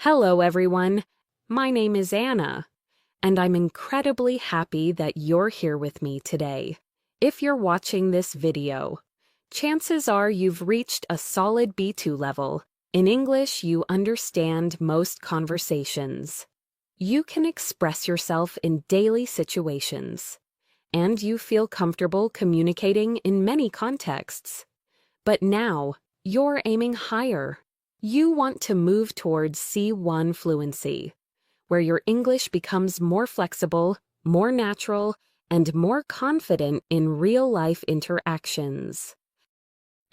Hello, everyone. My name is Anna, and I'm incredibly happy that you're here with me today. If you're watching this video, chances are you've reached a solid B2 level. In English, you understand most conversations. You can express yourself in daily situations, and you feel comfortable communicating in many contexts. But now, you're aiming higher. You want to move towards C1 fluency, where your English becomes more flexible, more natural, and more confident in real-life interactions.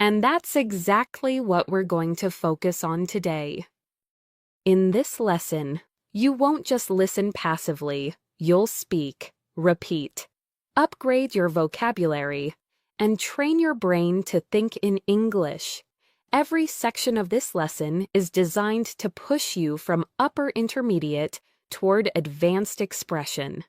And that's exactly what we're going to focus on today. In this lesson, you won't just listen passively, you'll speak, repeat, upgrade your vocabulary, and train your brain to think in English. Every section of this lesson is designed to push you from upper intermediate toward advanced expression,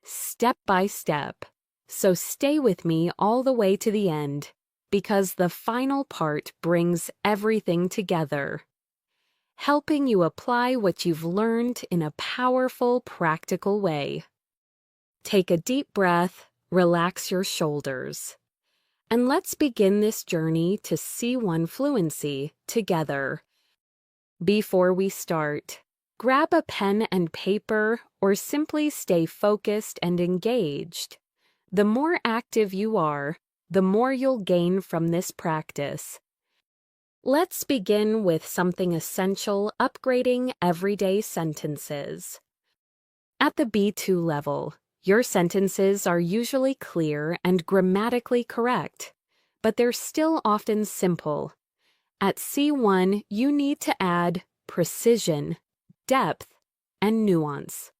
step by step. So stay with me all the way to the end, because the final part brings everything together, helping you apply what you've learned in a powerful, practical way. Take a deep breath, relax your shoulders, and let's begin this journey to C1 fluency together. Before we start, grab a pen and paper or simply stay focused and engaged. The more active you are, the more you'll gain from this practice. Let's begin with something essential: upgrading everyday sentences. At the B2 level, your sentences are usually clear and grammatically correct, but they're still often simple. At C1, you need to add precision, depth, and nuance.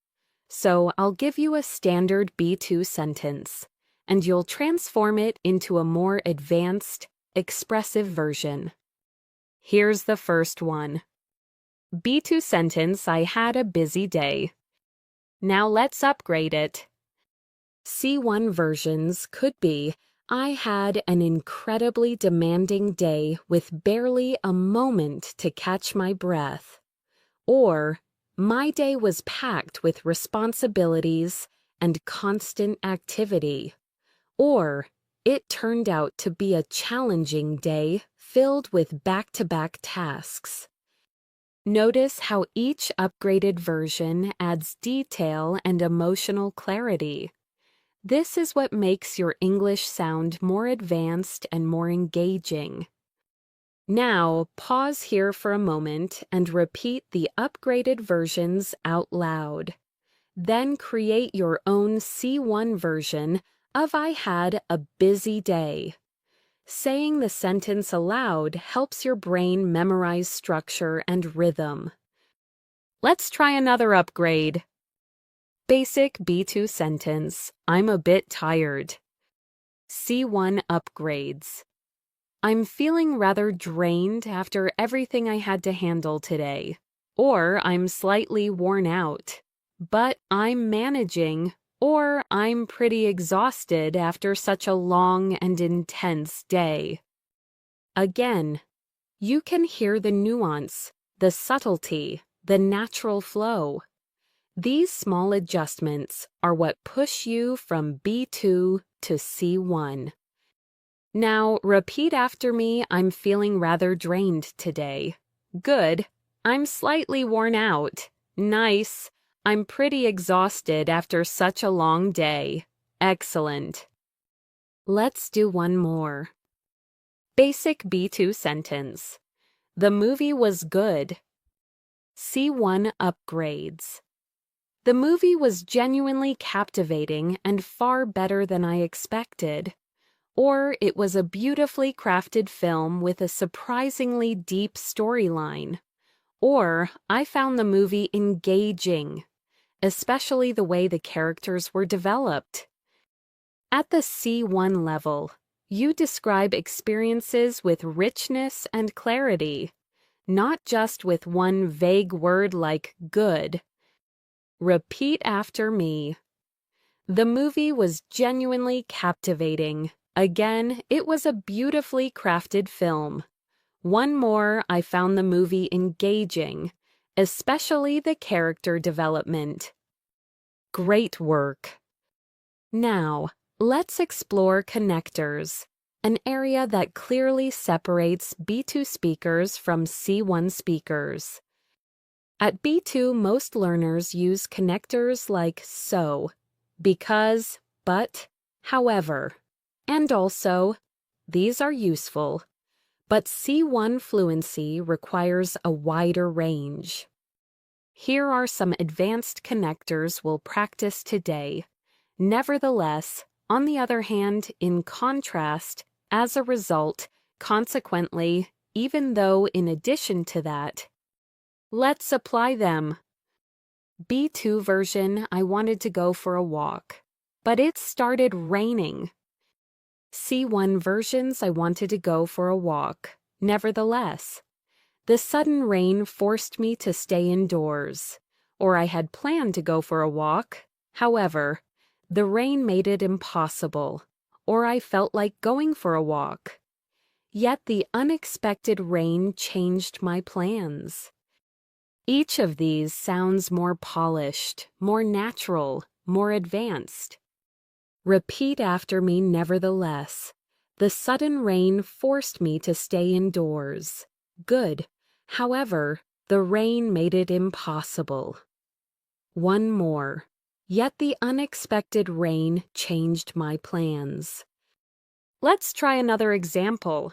So I'll give you a standard B2 sentence, and you'll transform it into a more advanced, expressive version. Here's the first one. B2 sentence: I had a busy day. Now let's upgrade it. C1 versions could be: I had an incredibly demanding day with barely a moment to catch my breath. Or, my day was packed with responsibilities and constant activity. Or, it turned out to be a challenging day filled with back-to-back tasks. Notice how each upgraded version adds detail and emotional clarity. This is what makes your English sound more advanced and more engaging. Now, pause here for a moment and repeat the upgraded versions out loud. Then create your own C1 version of I had a busy day. Saying the sentence aloud helps your brain memorize structure and rhythm. Let's try another upgrade. Basic B2 sentence: I'm a bit tired. C1 upgrades: I'm feeling rather drained after everything I had to handle today. Or I'm slightly worn out, but I'm managing. Or I'm pretty exhausted after such a long and intense day. Again, you can hear the nuance, the subtlety, the natural flow. These small adjustments are what push you from B2 to C1. Now, repeat after me: I'm feeling rather drained today. Good. I'm slightly worn out. Nice. I'm pretty exhausted after such a long day. Excellent. Let's do one more. Basic B2 sentence: the movie was good. C1 upgrades: the movie was genuinely captivating and far better than I expected. Or it was a beautifully crafted film with a surprisingly deep storyline. Or I found the movie engaging, especially the way the characters were developed. At the C1 level, you describe experiences with richness and clarity, not just with one vague word like good. Repeat after me. The movie was genuinely captivating. Again, it was a beautifully crafted film. One more: I found the movie engaging, especially the character development. Great work! Now, let's explore connectors, an area that clearly separates B2 speakers from C1 speakers. At B2, most learners use connectors like so, because, but, however, and also. These are useful, but C1 fluency requires a wider range. Here are some advanced connectors we'll practice today. Nevertheless, on the other hand, in contrast, as a result, consequently, even though in addition to that, let's apply them. B2 version, I wanted to go for a walk, but it started raining. C1 versions, I wanted to go for a walk. Nevertheless, the sudden rain forced me to stay indoors, or I had planned to go for a walk. However, the rain made it impossible, or I felt like going for a walk. Yet the unexpected rain changed my plans. Each of these sounds more polished, more natural, more advanced. Repeat after me, nevertheless. The sudden rain forced me to stay indoors. Good. However, the rain made it impossible. One more. Yet the unexpected rain changed my plans. Let's try another example.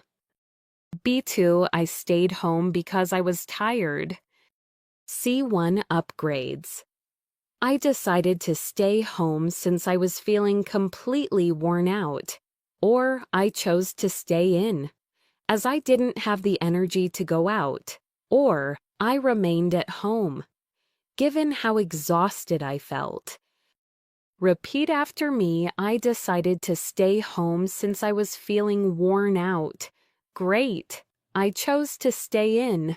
B2, I stayed home because I was tired. C1 upgrades. I decided to stay home since I was feeling completely worn out, or I chose to stay in, as I didn't have the energy to go out, or I remained at home, given how exhausted I felt. Repeat after me, I decided to stay home since I was feeling worn out. Great, I chose to stay in,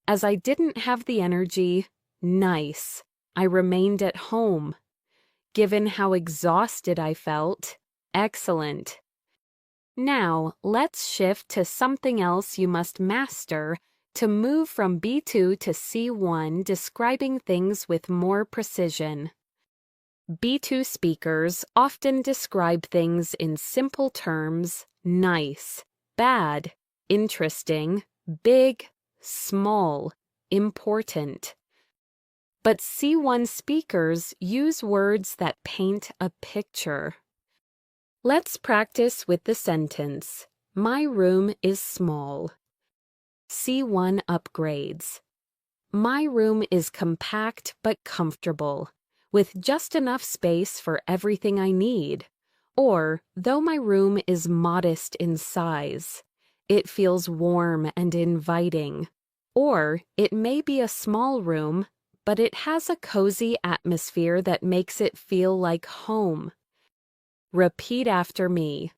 as I didn't have the energy. Nice. I remained at home. Given how exhausted I felt. Excellent. Now, let's shift to something else you must master to move from B2 to C1, describing things with more precision. B2 speakers often describe things in simple terms: nice, bad, interesting, big, small, important. But C1 speakers use words that paint a picture. Let's practice with the sentence, my room is small. C1 upgrades. My room is compact but comfortable, with just enough space for everything I need. Or, though my room is modest in size, it feels warm and inviting. Or, it may be a small room, but it has a cozy atmosphere that makes it feel like home. Repeat after me.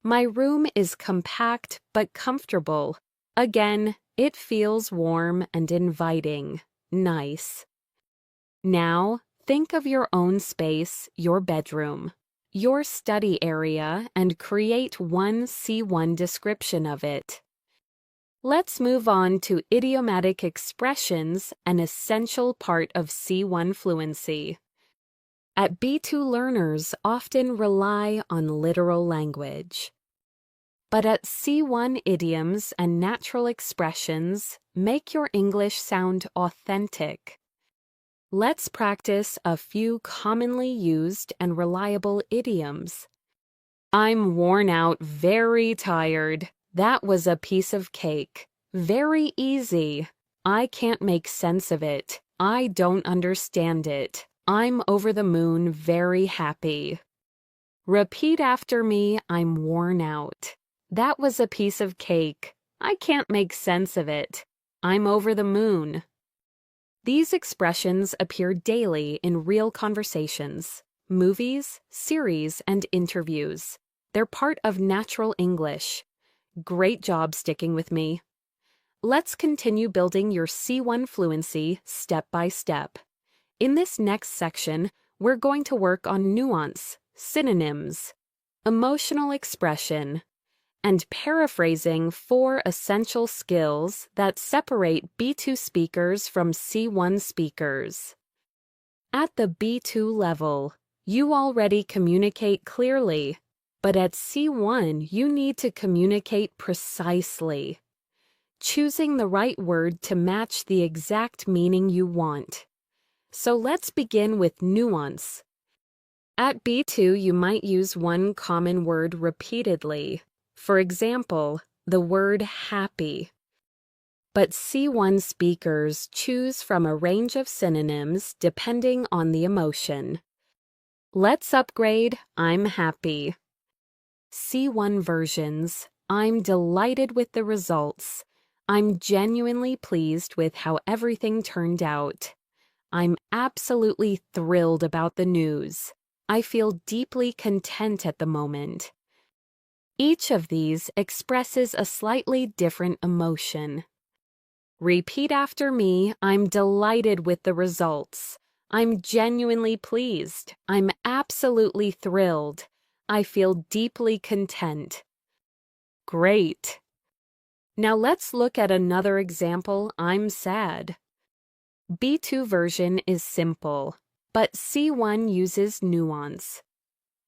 My room is compact but comfortable. Again, it feels warm and inviting. Nice. Now, think of your own space, your bedroom, your study area, and create one C1 description of it. Let's move on to idiomatic expressions, an essential part of C1 fluency. At B2, learners often rely on literal language. But at C1, idioms and natural expressions make your English sound authentic. Let's practice a few commonly used and reliable idioms. I'm worn out, very tired. That was a piece of cake. Very easy. I can't make sense of it. I don't understand it. I'm over the moon, very happy. Repeat after me, I'm worn out. That was a piece of cake. I can't make sense of it. I'm over the moon. These expressions appear daily in real conversations, movies, series, and interviews. They're part of natural English. Great job sticking with me. Let's continue building your C1 fluency step by step. In this next section, we're going to work on nuance, synonyms, emotional expression, and paraphrasing 4 essential skills that separate B2 speakers from C1 speakers. At the B2 level, you already communicate clearly, but at C1 you need to communicate precisely, choosing the right word to match the exact meaning you want. So let's begin with nuance. At B2, you might use one common word repeatedly. For example, the word happy. But C1 speakers choose from a range of synonyms depending on the emotion. Let's upgrade I'm happy. C1 versions, I'm delighted with the results. I'm genuinely pleased with how everything turned out. I'm absolutely thrilled about the news. I feel deeply content at the moment. Each of these expresses a slightly different emotion. Repeat after me, I'm delighted with the results. I'm genuinely pleased. I'm absolutely thrilled. I feel deeply content. Great. Now let's look at another example, I'm sad. B2 version is simple, but C1 uses nuance.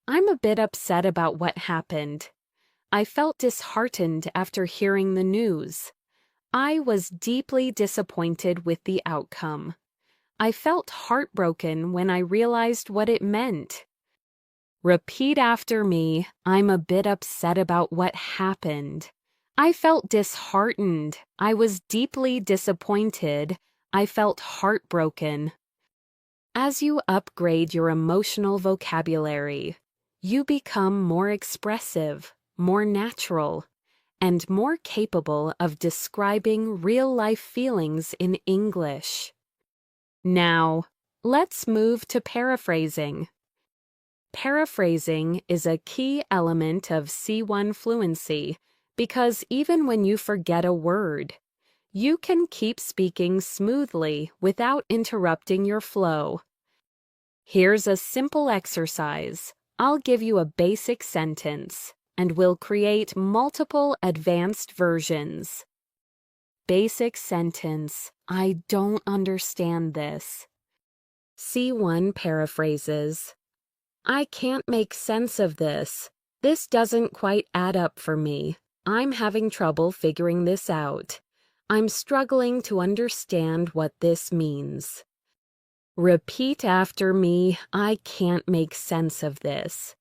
I'm a bit upset about what happened. I felt disheartened after hearing the news. I was deeply disappointed with the outcome. I felt heartbroken when I realized what it meant. Repeat after me, I'm a bit upset about what happened. I felt disheartened. I was deeply disappointed. I felt heartbroken. As you upgrade your emotional vocabulary, you become more expressive, more natural, and more capable of describing real-life feelings in English. Now, let's move to paraphrasing. Paraphrasing is a key element of C1 fluency because even when you forget a word, you can keep speaking smoothly without interrupting your flow. Here's a simple exercise. I'll give you a basic sentence, and we'll create multiple advanced versions. Basic sentence, I don't understand this. C1 paraphrases, I can't make sense of this. This doesn't quite add up for me. I'm having trouble figuring this out. I'm struggling to understand what this means. Repeat after me, I can't make sense of this.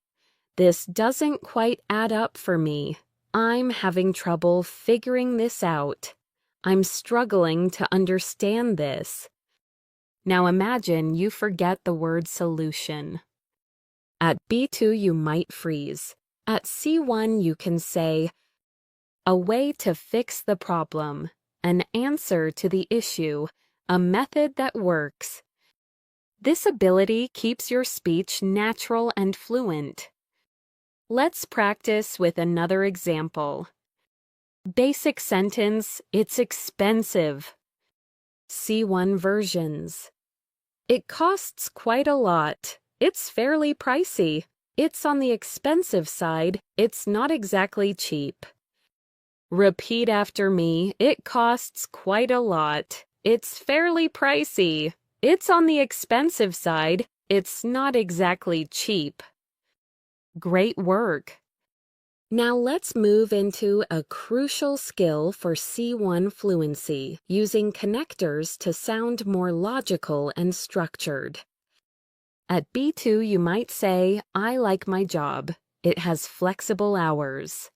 This doesn't quite add up for me. I'm having trouble figuring this out. I'm struggling to understand this. Now imagine you forget the word solution. At B2 you might freeze. At C1 you can say, a way to fix the problem, an answer to the issue, a method that works. This ability keeps your speech natural and fluent. Let's practice with another example. Basic sentence, it's expensive. C1 versions. It costs quite a lot. It's fairly pricey. It's on the expensive side. It's not exactly cheap. Repeat after me. It costs quite a lot. It's fairly pricey. It's on the expensive side. It's not exactly cheap. Great work. Now let's move into a crucial skill for C1 fluency, using connectors to sound more logical and structured. At B2 you might say, I like my job. It has flexible hours.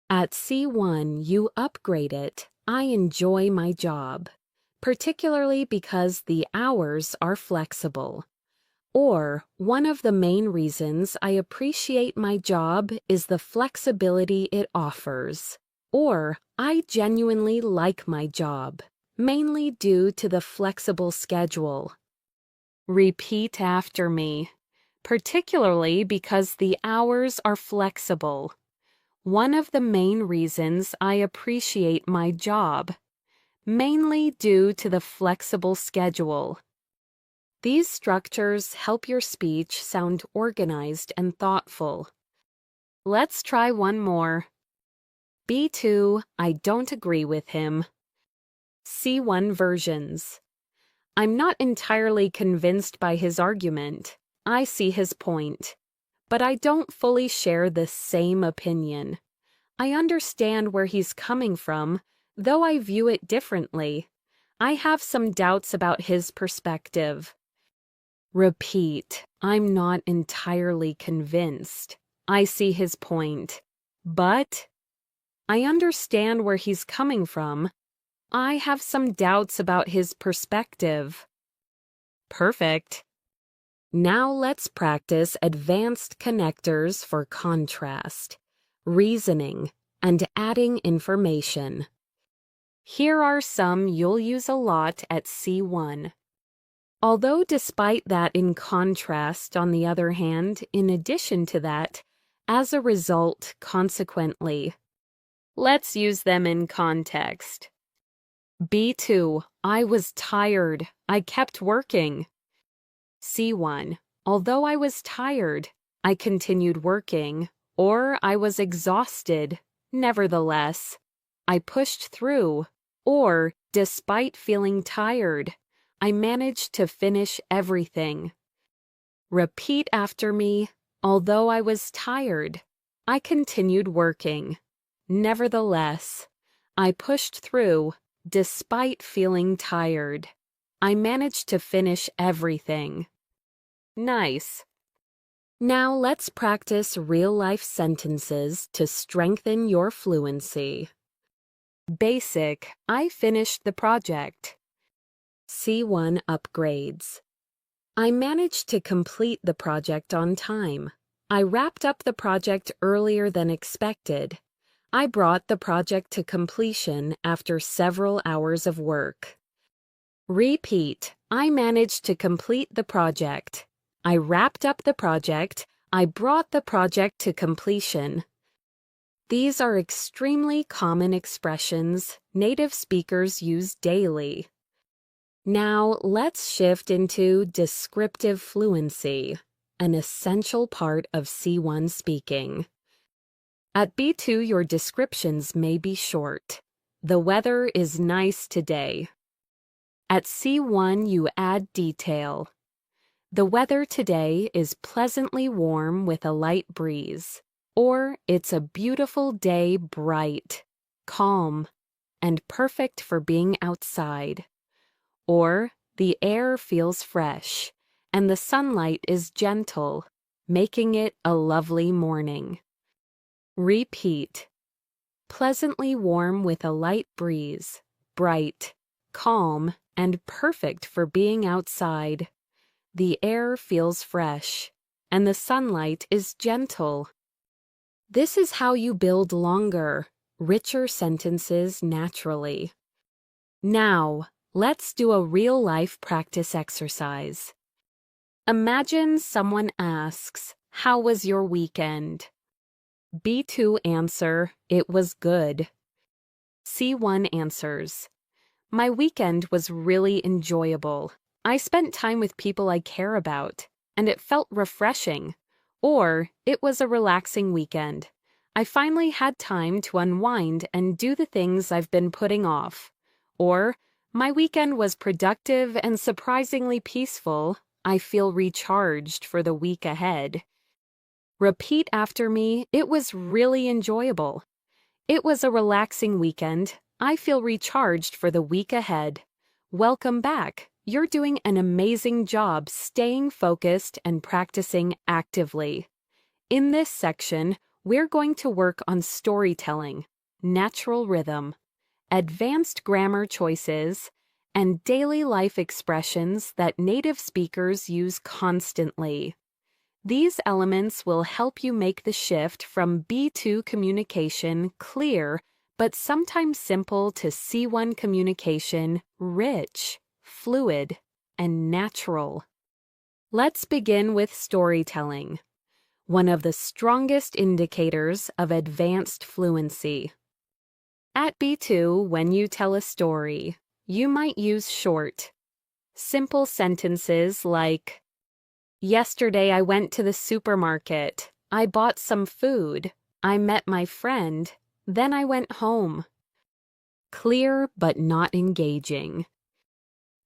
At C1 you upgrade it, I enjoy my job, particularly because the hours are flexible. Or, one of the main reasons I appreciate my job is the flexibility it offers. Or, I genuinely like my job, mainly due to the flexible schedule. Repeat after me, particularly because the hours are flexible. One of the main reasons I appreciate my job, mainly due to the flexible schedule. These structures help your speech sound organized and thoughtful. Let's try one more. B2, I don't agree with him. C1 versions. I'm not entirely convinced by his argument. I see his point. But I don't fully share the same opinion. I understand where he's coming from, though I view it differently. I have some doubts about his perspective. Repeat, I'm not entirely convinced. I see his point. But I understand where he's coming from. I have some doubts about his perspective. Perfect. Now let's practice advanced connectors for contrast, reasoning, and adding information. Here are some you'll use a lot at C1. Although despite that in contrast, on the other hand, in addition to that, as a result, consequently. Let's use them in context. B2, I was tired. I kept working. C1, although I was tired, I continued working, or I was exhausted. Nevertheless, I pushed through, or, despite feeling tired, I managed to finish everything. Repeat after me, although I was tired, I continued working. Nevertheless, I pushed through, despite feeling tired. I managed to finish everything. Nice. Now let's practice real-life sentences to strengthen your fluency. Basic, I finished the project. C1 upgrades. I managed to complete the project on time. I wrapped up the project earlier than expected. I brought the project to completion after several hours of work. Repeat, I managed to complete the project. I wrapped up the project. I brought the project to completion. These are extremely common expressions native speakers use daily. Now let's shift into descriptive fluency, an essential part of C1 speaking. At B2, your descriptions may be short. The weather is nice today. At C1, you add detail. The weather today is pleasantly warm with a light breeze, or it's a beautiful day, bright, calm, and perfect for being outside. Or the air feels fresh, and the sunlight is gentle, making it a lovely morning. Repeat. Pleasantly warm with a light breeze, bright, calm, and perfect for being outside. The air feels fresh, and the sunlight is gentle. This is how you build longer, richer sentences naturally. Now, let's do a real-life practice exercise. Imagine someone asks, "How was your weekend?" B2 answer, "It was good." C1 answers, "My weekend was really enjoyable. I spent time with people I care about, and it felt refreshing." Or, "It was a relaxing weekend. I finally had time to unwind and do the things I've been putting off." Or, "My weekend was productive and surprisingly peaceful. I feel recharged for the week ahead." Repeat after me, "It was really enjoyable." "It was a relaxing weekend. I feel recharged for the week ahead." Welcome back. You're doing an amazing job staying focused and practicing actively. In this section, we're going to work on storytelling, natural rhythm, advanced grammar choices, and daily life expressions that native speakers use constantly. These elements will help you make the shift from B2 communication clear but sometimes simple to C1 communication rich, fluid, and natural. Let's begin with storytelling, one of the strongest indicators of advanced fluency. At B2, when you tell a story, you might use short, simple sentences like, "Yesterday I went to the supermarket. I bought some food. I met my friend. Then I went home. Clear but not engaging.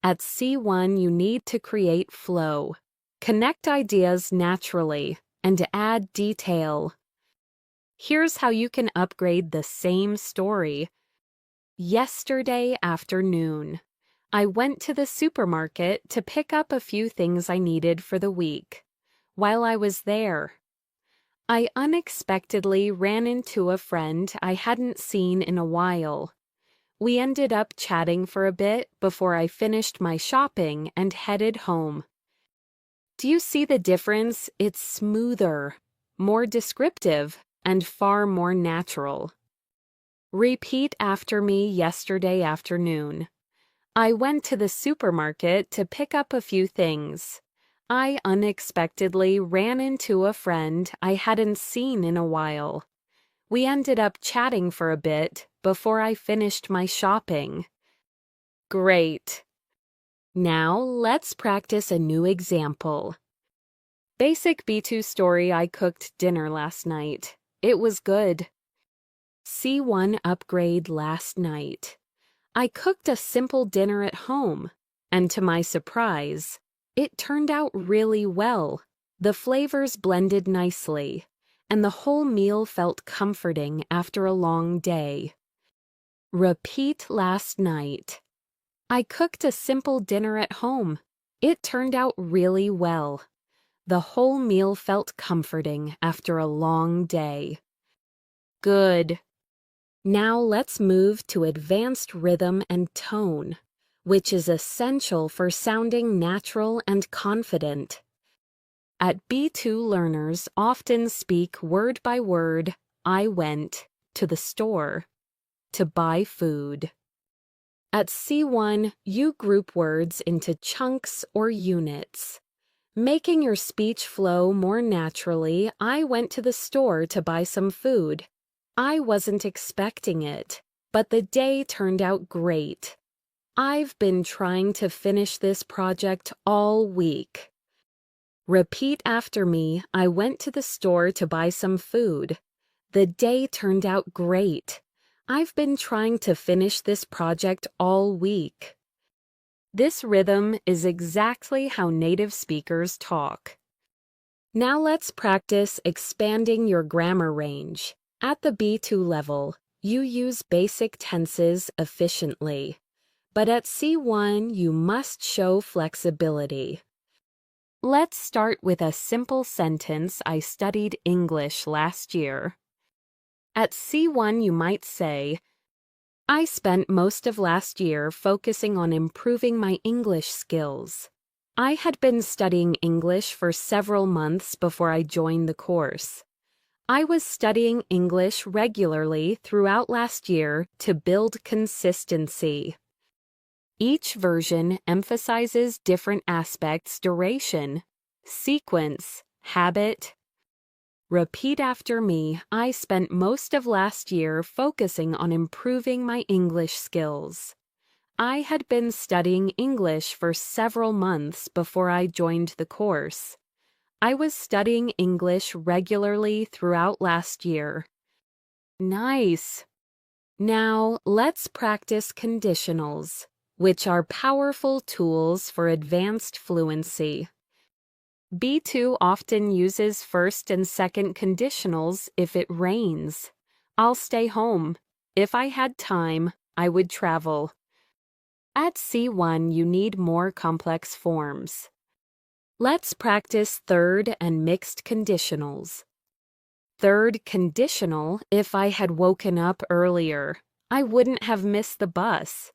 At C1, you need to create flow. Connect ideas naturally and add detail. Here's how you can upgrade the same story. Yesterday afternoon, I went to the supermarket to pick up a few things I needed for the week. While I was there, I unexpectedly ran into a friend I hadn't seen in a while. We ended up chatting for a bit before I finished my shopping and headed home. Do you see the difference? It's smoother, more descriptive, and far more natural. Repeat after me yesterday afternoon. I went to the supermarket to pick up a few things. I unexpectedly ran into a friend I hadn't seen in a while. We ended up chatting for a bit before I finished my shopping. Great. Now let's practice a new example. Basic B2 story. I cooked dinner last night. It was good. C1 upgrade last night. I cooked a simple dinner at home, and to my surprise, it turned out really well. The flavors blended nicely, and the whole meal felt comforting after a long day. Repeat last night. I cooked a simple dinner at home. It turned out really well. The whole meal felt comforting after a long day. Good. Now let's move to advanced rhythm and tone, which is essential for sounding natural and confident. At B2, learners often speak word by word. I went to the store to buy food. At C1, you group words into chunks or units, making your speech flow more naturally. I went to the store to buy some food. I wasn't expecting it, but the day turned out great. I've been trying to finish this project all week. Repeat after me. I went to the store to buy some food. The day turned out great. I've been trying to finish this project all week. This rhythm is exactly how native speakers talk. Now let's practice expanding your grammar range. At the B2 level, you use basic tenses efficiently, but at C1, you must show flexibility. Let's start with a simple sentence. I studied English last year. At C1, you might say, I spent most of last year focusing on improving my English skills. I had been studying English for several months before I joined the course. I was studying English regularly throughout last year to build consistency. Each version emphasizes different aspects: duration, sequence, habit. Repeat after me. I spent most of last year focusing on improving my English skills. I had been studying English for several months before I joined the course. I was studying English regularly throughout last year. Nice. Now let's practice conditionals, which are powerful tools for advanced fluency. B2 often uses first and second conditionals. If it rains, I'll stay home. If I had time, I would travel. At C1, you need more complex forms. Let's practice third and mixed conditionals. Third conditional: if I had woken up earlier, I wouldn't have missed the bus.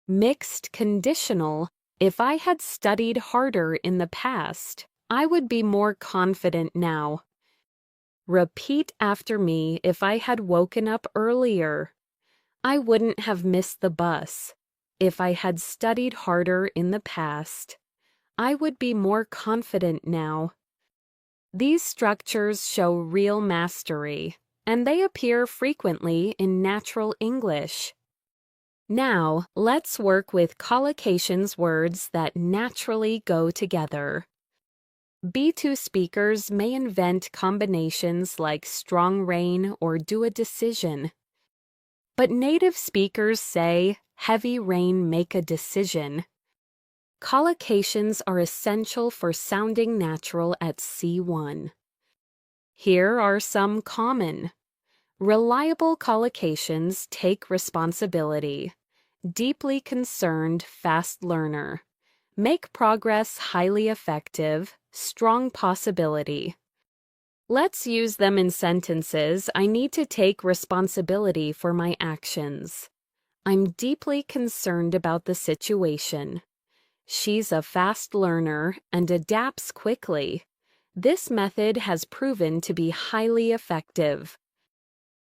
Mixed conditional: if I had studied harder in the past, I would be more confident now. Repeat after me. If I had woken up earlier, I wouldn't have missed the bus. If I had studied harder in the past, I would be more confident now. These structures show real mastery, and they appear frequently in natural English. Now, let's work with collocations, words that naturally go together. B2 speakers may invent combinations like strong rain or do a decision. But native speakers say, heavy rain make a decision. Collocations are essential for sounding natural at C1. Here are some common. Reliable collocations take responsibility. Deeply concerned, fast learner. Make progress highly effective, strong possibility. Let's use them in sentences. I need to take responsibility for my actions. I'm deeply concerned about the situation. She's a fast learner and adapts quickly. This method has proven to be highly effective.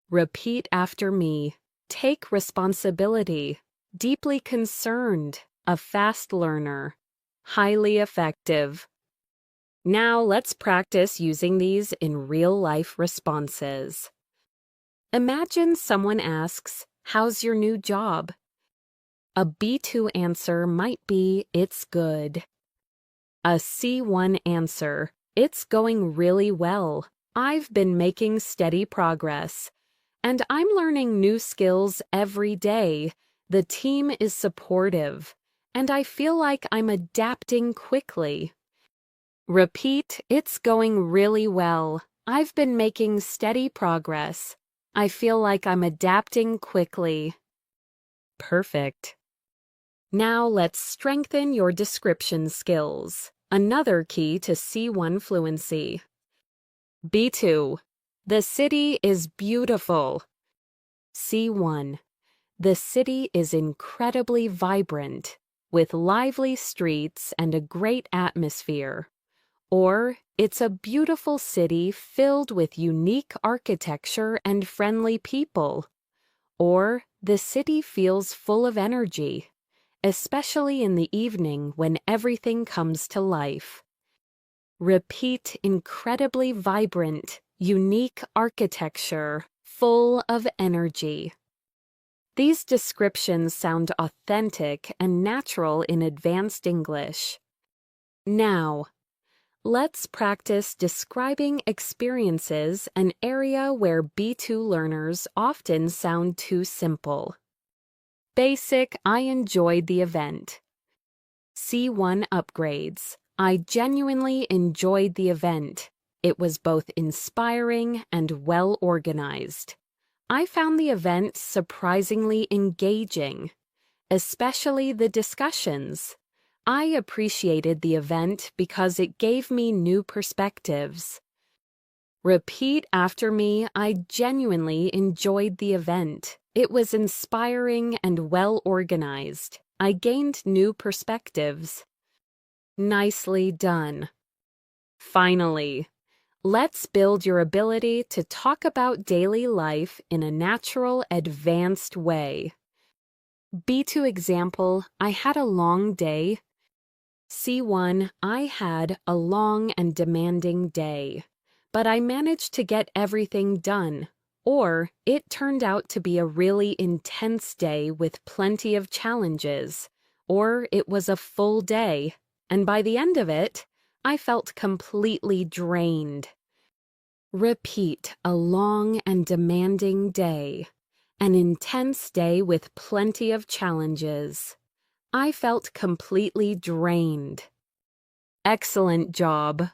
Repeat after me. Take responsibility. Deeply concerned. A fast learner. Highly effective. Now let's practice using these in real-life responses. Imagine someone asks, "How's your new job?" A B2 answer might be, "It's good." A C1 answer, "It's going really well. I've been making steady progress. And I'm learning new skills every day. The team is supportive. And I feel like I'm adapting quickly." Repeat, "It's going really well. I've been making steady progress. I feel like I'm adapting quickly." Perfect. Now let's strengthen your description skills. Another key to C1 fluency. B2. The city is beautiful. C1. The city is incredibly vibrant, with lively streets and a great atmosphere. Or, it's a beautiful city filled with unique architecture and friendly people. Or, the city feels full of energy, especially in the evening when everything comes to life. Repeat, incredibly vibrant, unique architecture, full of energy. These descriptions sound authentic and natural in advanced English. Now, let's practice describing experiences, an area where B2 learners often sound too simple. Basic, I enjoyed the event. C1 upgrades. I genuinely enjoyed the event. It was both inspiring and well organized. I found the event surprisingly engaging, especially the discussions. I appreciated the event because it gave me new perspectives. Repeat after me, I genuinely enjoyed the event. It was inspiring and well organized. I gained new perspectives. Nicely done. Finally, let's build your ability to talk about daily life in a natural, advanced way. B2 example, I had a long day. C1, I had a long and demanding day, but I managed to get everything done. Or, it turned out to be a really intense day with plenty of challenges. Or, it was a full day, and by the end of it, I felt completely drained. Repeat, a long and demanding day. An intense day with plenty of challenges. I felt completely drained. Excellent job.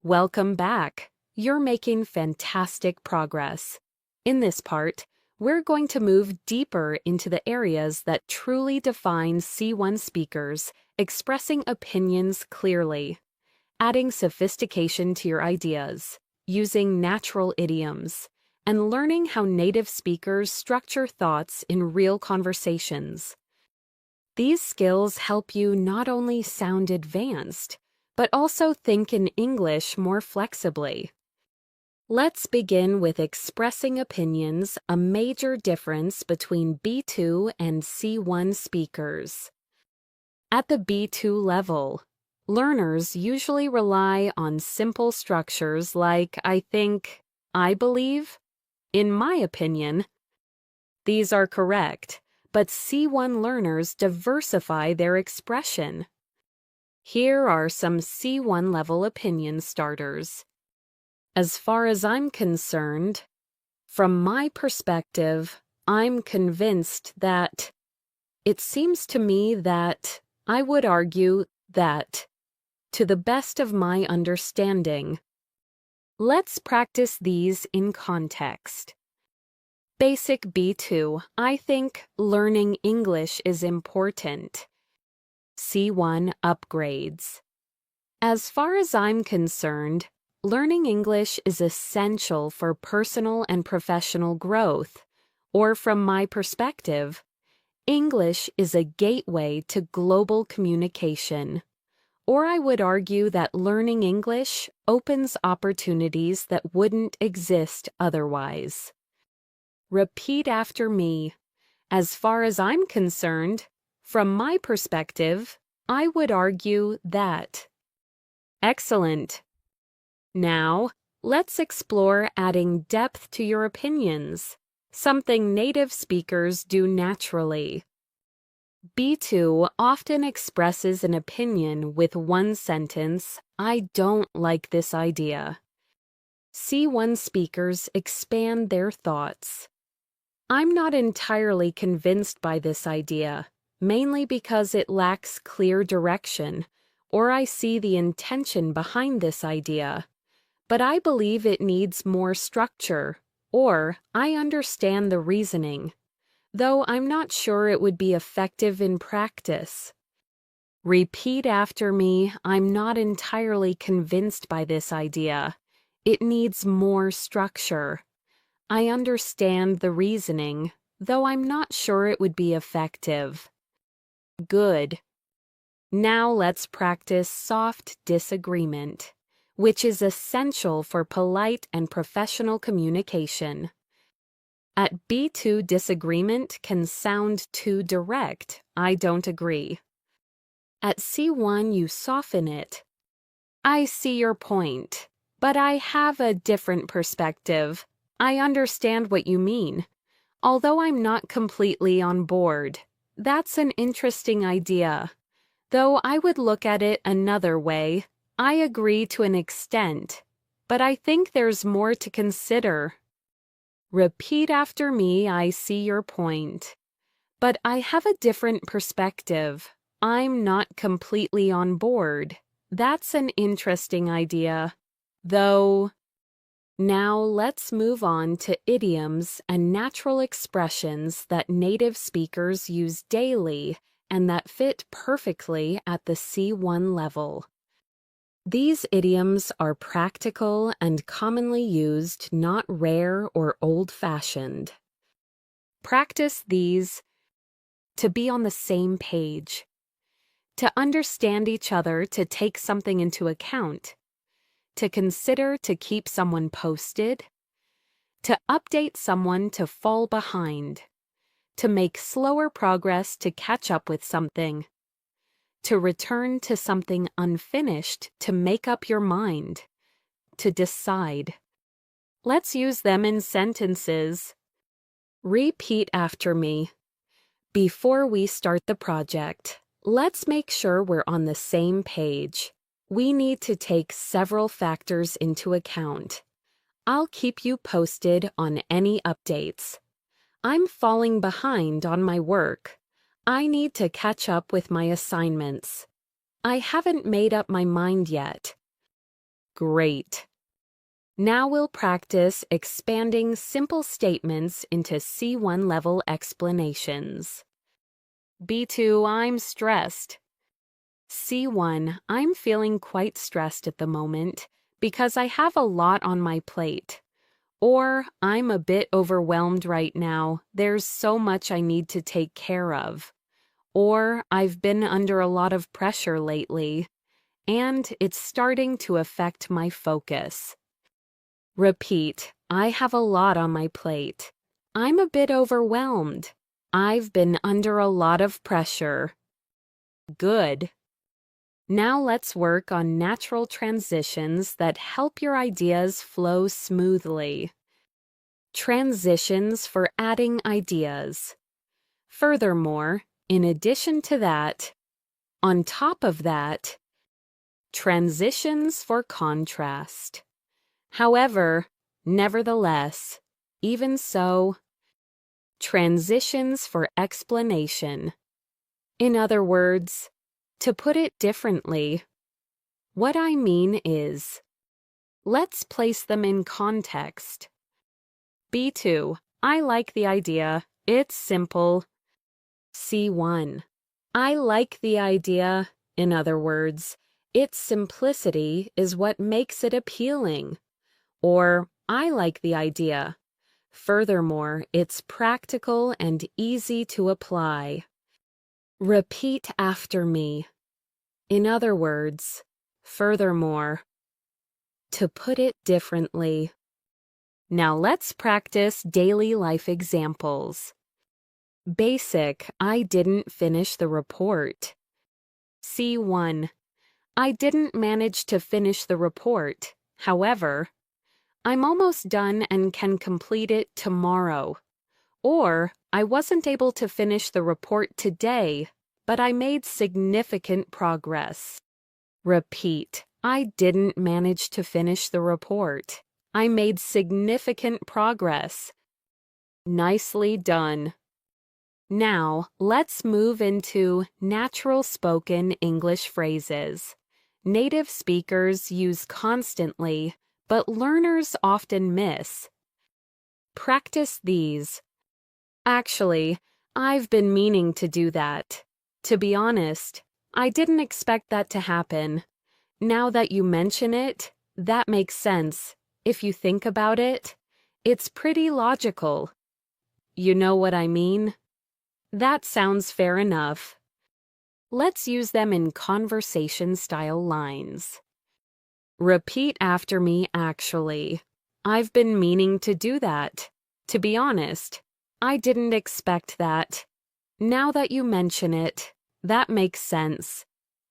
Welcome back. You're making fantastic progress. In this part, we're going to move deeper into the areas that truly define C1 speakers expressing opinions clearly, adding sophistication to your ideas, using natural idioms, and learning how native speakers structure thoughts in real conversations. These skills help you not only sound advanced, but also think in English more flexibly. Let's begin with expressing opinions, a major difference between B2 and C1 speakers. At the B2 level, learners usually rely on simple structures like I think, I believe, in my opinion. These are correct, but C1 learners diversify their expression. Here are some C1 level opinion starters. As far as I'm concerned, from my perspective, I'm convinced that it seems to me that I would argue that, to the best of my understanding. Let's practice these in context. Basic B2, I think learning English is important. C1 upgrades. As far as I'm concerned, learning English is essential for personal and professional growth, or from my perspective, English is a gateway to global communication. Or I would argue that learning English opens opportunities that wouldn't exist otherwise. Repeat after me. As far as I'm concerned, from my perspective, I would argue that. Excellent. Now, let's explore adding depth to your opinions, something native speakers do naturally. B2 often expresses an opinion with one sentence, "I don't like this idea." C1 speakers expand their thoughts. I'm not entirely convinced by this idea, mainly because it lacks clear direction, or I see the intention behind this idea. But I believe it needs more structure, or I understand the reasoning, though I'm not sure it would be effective in practice. Repeat after me, I'm not entirely convinced by this idea. It needs more structure. I understand the reasoning, though I'm not sure it would be effective. Good. Now let's practice soft disagreement, which is essential for polite and professional communication. At B2, disagreement can sound too direct. I don't agree. At C1, you soften it. I see your point, but I have a different perspective. I understand what you mean, although I'm not completely on board. That's an interesting idea. Though I would look at it another way. I agree to an extent, but I think there's more to consider. Repeat after me, I see your point. But I have a different perspective. I'm not completely on board. That's an interesting idea. Though, now let's move on to idioms and natural expressions that native speakers use daily and that fit perfectly at the C1 level. These idioms are practical and commonly used, not rare or old-fashioned. Practice these to be on the same page, to understand each other, to take something into account, to consider, to keep someone posted, to update someone, to fall behind, to make slower progress, to catch up with something, to return to something unfinished, to make up your mind, to decide. Let's use them in sentences. Repeat after me. Before we start the project, let's make sure we're on the same page. We need to take several factors into account. I'll keep you posted on any updates. I'm falling behind on my work. I need to catch up with my assignments. I haven't made up my mind yet. Great. Now we'll practice expanding simple statements into C1 level explanations. B2, I'm stressed. C1, I'm feeling quite stressed at the moment because I have a lot on my plate. Or, I'm a bit overwhelmed right now. There's so much I need to take care of. Or, I've been under a lot of pressure lately, and it's starting to affect my focus. Repeat, I have a lot on my plate. I'm a bit overwhelmed. I've been under a lot of pressure. Good. Now let's work on natural transitions that help your ideas flow smoothly. Transitions for adding ideas. Furthermore, in addition to that, on top of that, Transitions for contrast. However, nevertheless, even so. Transitions for explanation. In other words, to put it differently, what I mean is, let's place them in context. B2, I like the idea, it's simple. C1, I like the idea, in other words, its simplicity is what makes it appealing. Or, I like the idea. Furthermore, it's practical and easy to apply. Repeat after me. In other words, furthermore. To put it differently. Now let's practice daily life examples. Basic, I didn't finish the report. C1, I didn't manage to finish the report. However, I'm almost done and can complete it tomorrow. Or, I wasn't able to finish the report today, but I made significant progress. Repeat, I didn't manage to finish the report. I made significant progress. Nicely done. Now, let's move into natural spoken English phrases. Native speakers use constantly, but learners often miss. Practice these. Actually, I've been meaning to do that. To be honest, I didn't expect that to happen. Now that you mention it, that makes sense. If you think about it, it's pretty logical. You know what I mean? That sounds fair enough. Let's use them in conversation-style lines. Repeat after me, actually. I've been meaning to do that. To be honest, I didn't expect that. Now that you mention it, that makes sense.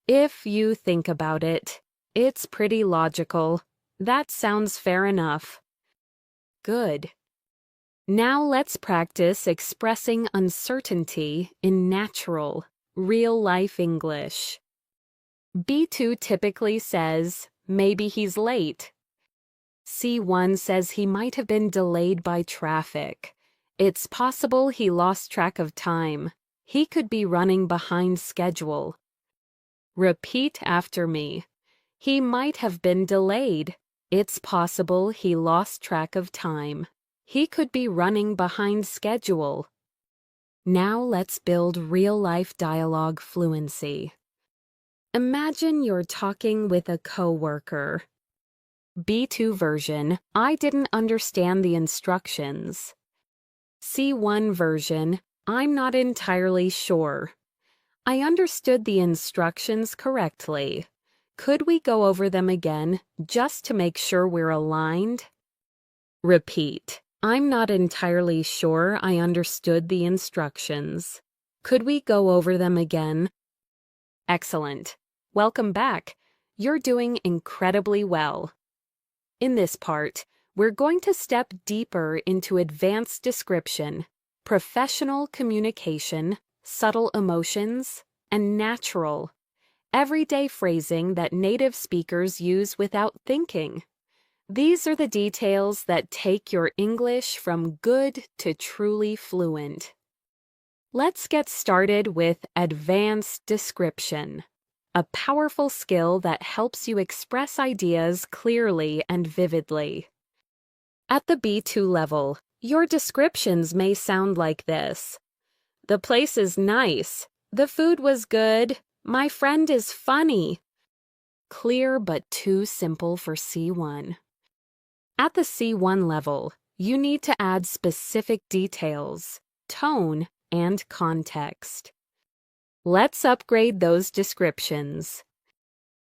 If you think about it, it's pretty logical. That sounds fair enough. Good. Now let's practice expressing uncertainty in natural, real-life English. B2 typically says, maybe he's late. C1 says he might have been delayed by traffic. It's possible he lost track of time. He could be running behind schedule. Repeat after me. He might have been delayed. It's possible he lost track of time. He could be running behind schedule. Now let's build real-life dialogue fluency. Imagine you're talking with a coworker. B2 version, I didn't understand the instructions. C1 version, I'm not entirely sure. I understood the instructions correctly. Could we go over them again, just to make sure we're aligned? Repeat. I'm not entirely sure I understood the instructions. Could we go over them again? Excellent. Welcome back. You're doing incredibly well. In this part, we're going to step deeper into advanced description, professional communication, subtle emotions, and natural, everyday phrasing that native speakers use without thinking. These are the details that take your English from good to truly fluent. Let's get started with advanced description, a powerful skill that helps you express ideas clearly and vividly. At the B2 level, your descriptions may sound like this. The place is nice. The food was good. My friend is funny. Clear but too simple for C1. At the C1 level, you need to add specific details, tone, and context. Let's upgrade those descriptions.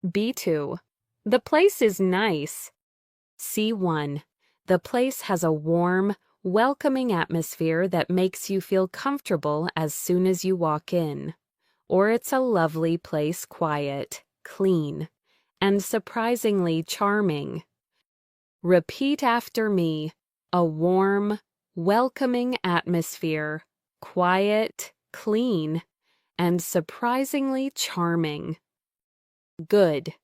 B2. The place is nice. C1. The place has a warm, welcoming atmosphere that makes you feel comfortable as soon as you walk in. Or it's a lovely place, quiet, clean, and surprisingly charming. Repeat after me. A warm, welcoming atmosphere, quiet, clean, and surprisingly charming. Good.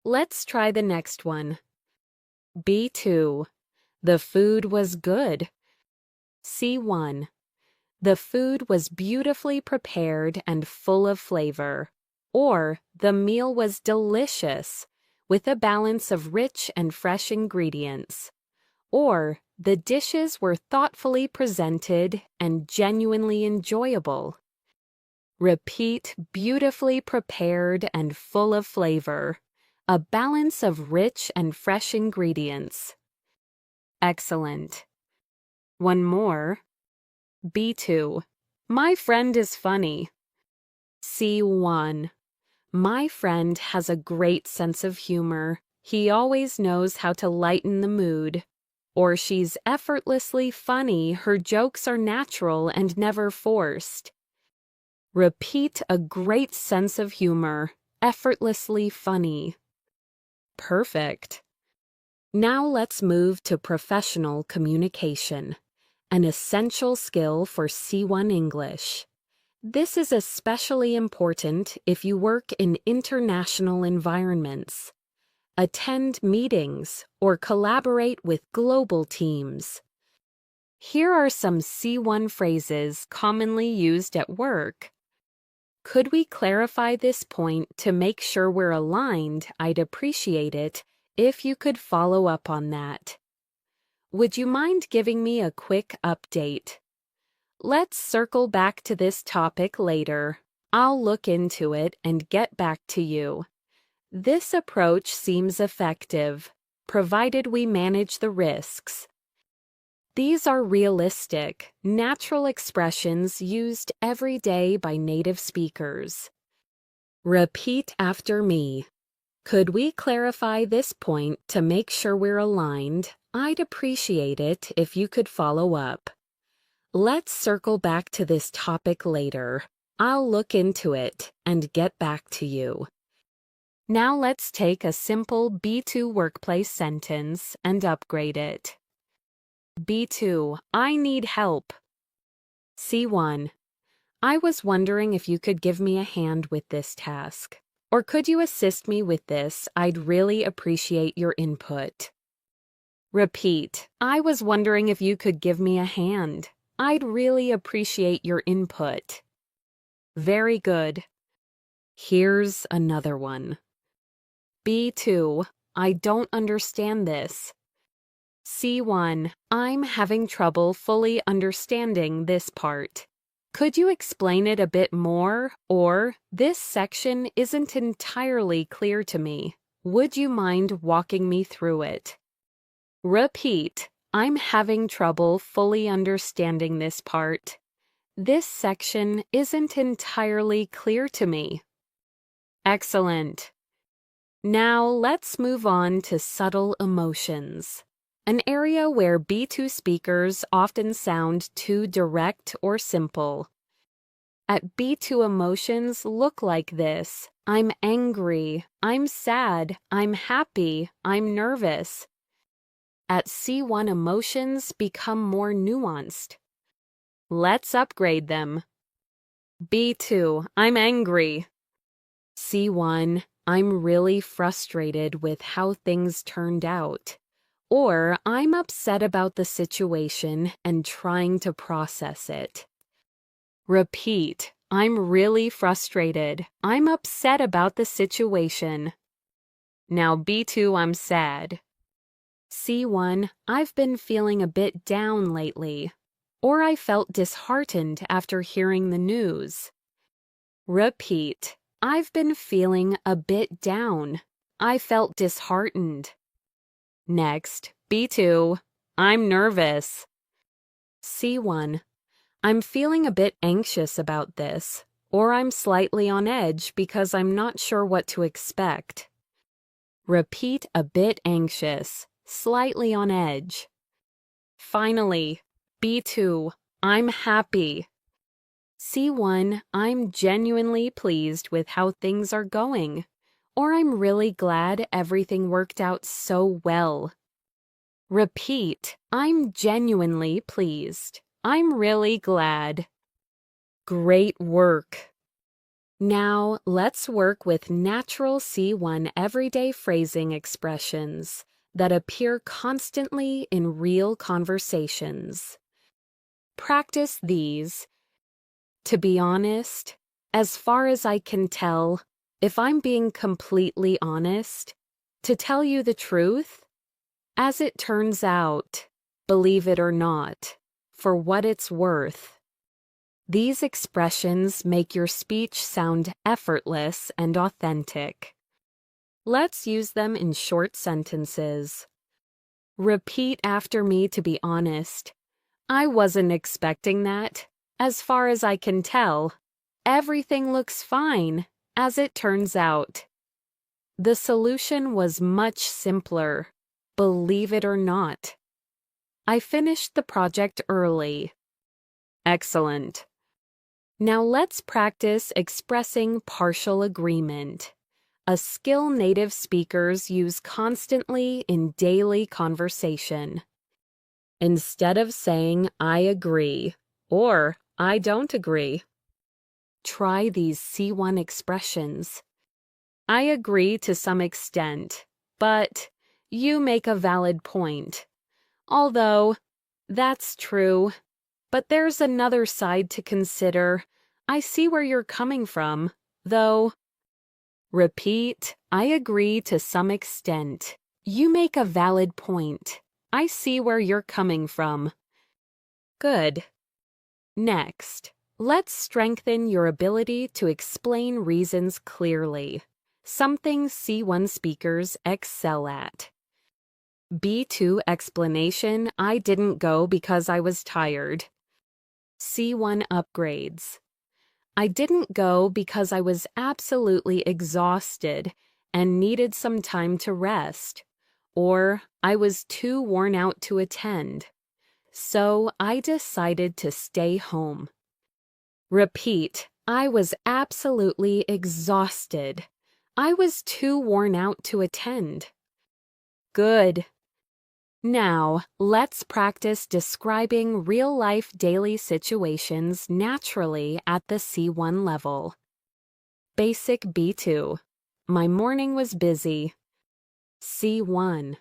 Let's try the next one. B2. The food was good. C1. The food was beautifully prepared and full of flavor. Or, the meal was delicious, with a balance of rich and fresh ingredients. Or, the dishes were thoughtfully presented and genuinely enjoyable. Repeat, beautifully prepared and full of flavor. A balance of rich and fresh ingredients. Excellent. One more. B2. My friend is funny. C1. My friend has a great sense of humor. He always knows how to lighten the mood. Or she's effortlessly funny. Her jokes are natural and never forced. Repeat, a great sense of humor. Effortlessly funny. Perfect. Now let's move to professional communication, an essential skill for C1 English. This is especially important if you work in international environments, attend meetings, or collaborate with global teams. Here are some C1 phrases commonly used at work. Could we clarify this point to make sure we're aligned? I'd appreciate it if you could follow up on that. Would you mind giving me a quick update? Let's circle back to this topic later. I'll look into it and get back to you. This approach seems effective, provided we manage the risks. These are realistic, natural expressions used every day by native speakers. Repeat after me. Could we clarify this point to make sure we're aligned? I'd appreciate it if you could follow up. Let's circle back to this topic later. I'll look into it and get back to you. Now let's take a simple B2 workplace sentence and upgrade it. B2, I need help. C1, I was wondering if you could give me a hand with this task. Or could you assist me with this? I'd really appreciate your input. Repeat, I was wondering if you could give me a hand. I'd really appreciate your input. Very good. Here's another one. B2, I don't understand this. C1, I'm having trouble fully understanding this part. Could you explain it a bit more? Or, this section isn't entirely clear to me. Would you mind walking me through it? Repeat, I'm having trouble fully understanding this part. This section isn't entirely clear to me. Excellent. Now let's move on to subtle emotions, an area where B2 speakers often sound too direct or simple. At B2, emotions look like this. I'm angry, I'm sad, I'm happy, I'm nervous. At C1, emotions become more nuanced. Let's upgrade them. B2, I'm angry. C1, I'm really frustrated with how things turned out. Or, I'm upset about the situation and trying to process it. Repeat, I'm really frustrated. I'm upset about the situation. Now B2, I'm sad. C1, I've been feeling a bit down lately. Or I felt disheartened after hearing the news. Repeat, I've been feeling a bit down. I felt disheartened. Next, B2, I'm nervous. C1, I'm feeling a bit anxious about this, or I'm slightly on edge because I'm not sure what to expect. Repeat, a bit anxious, slightly on edge. Finally, B2, I'm happy. C1, I'm genuinely pleased with how things are going, or I'm really glad everything worked out so well. Repeat, I'm genuinely pleased. I'm really glad. Great work. Now, let's work with natural C1 everyday phrasing expressions that appear constantly in real conversations. Practice these. To be honest, as far as I can tell, if I'm being completely honest, to tell you the truth, as it turns out, believe it or not, for what it's worth. These expressions make your speech sound effortless and authentic. Let's use them in short sentences. Repeat after me to be honest. I wasn't expecting that. As far as I can tell, everything looks fine, as it turns out. The solution was much simpler, believe it or not. I finished the project early. Excellent. Now let's practice expressing partial agreement, a skill native speakers use constantly in daily conversation. Instead of saying, I agree, or I don't agree, try these C1 expressions. I agree to some extent, but you make a valid point. Although, that's true, but there's another side to consider. I see where you're coming from, though. Repeat, I agree to some extent. You make a valid point. I see where you're coming from. Good. Next, let's strengthen your ability to explain reasons clearly, something C1 speakers excel at. B2 explanation, I didn't go because I was tired. C1 upgrades. I didn't go because I was absolutely exhausted and needed some time to rest, or I was too worn out to attend. So I decided to stay home. Repeat, I was absolutely exhausted. I was too worn out to attend. Good. Now, let's practice describing real-life daily situations naturally at the C1 level. Basic B2. My morning was busy. C1.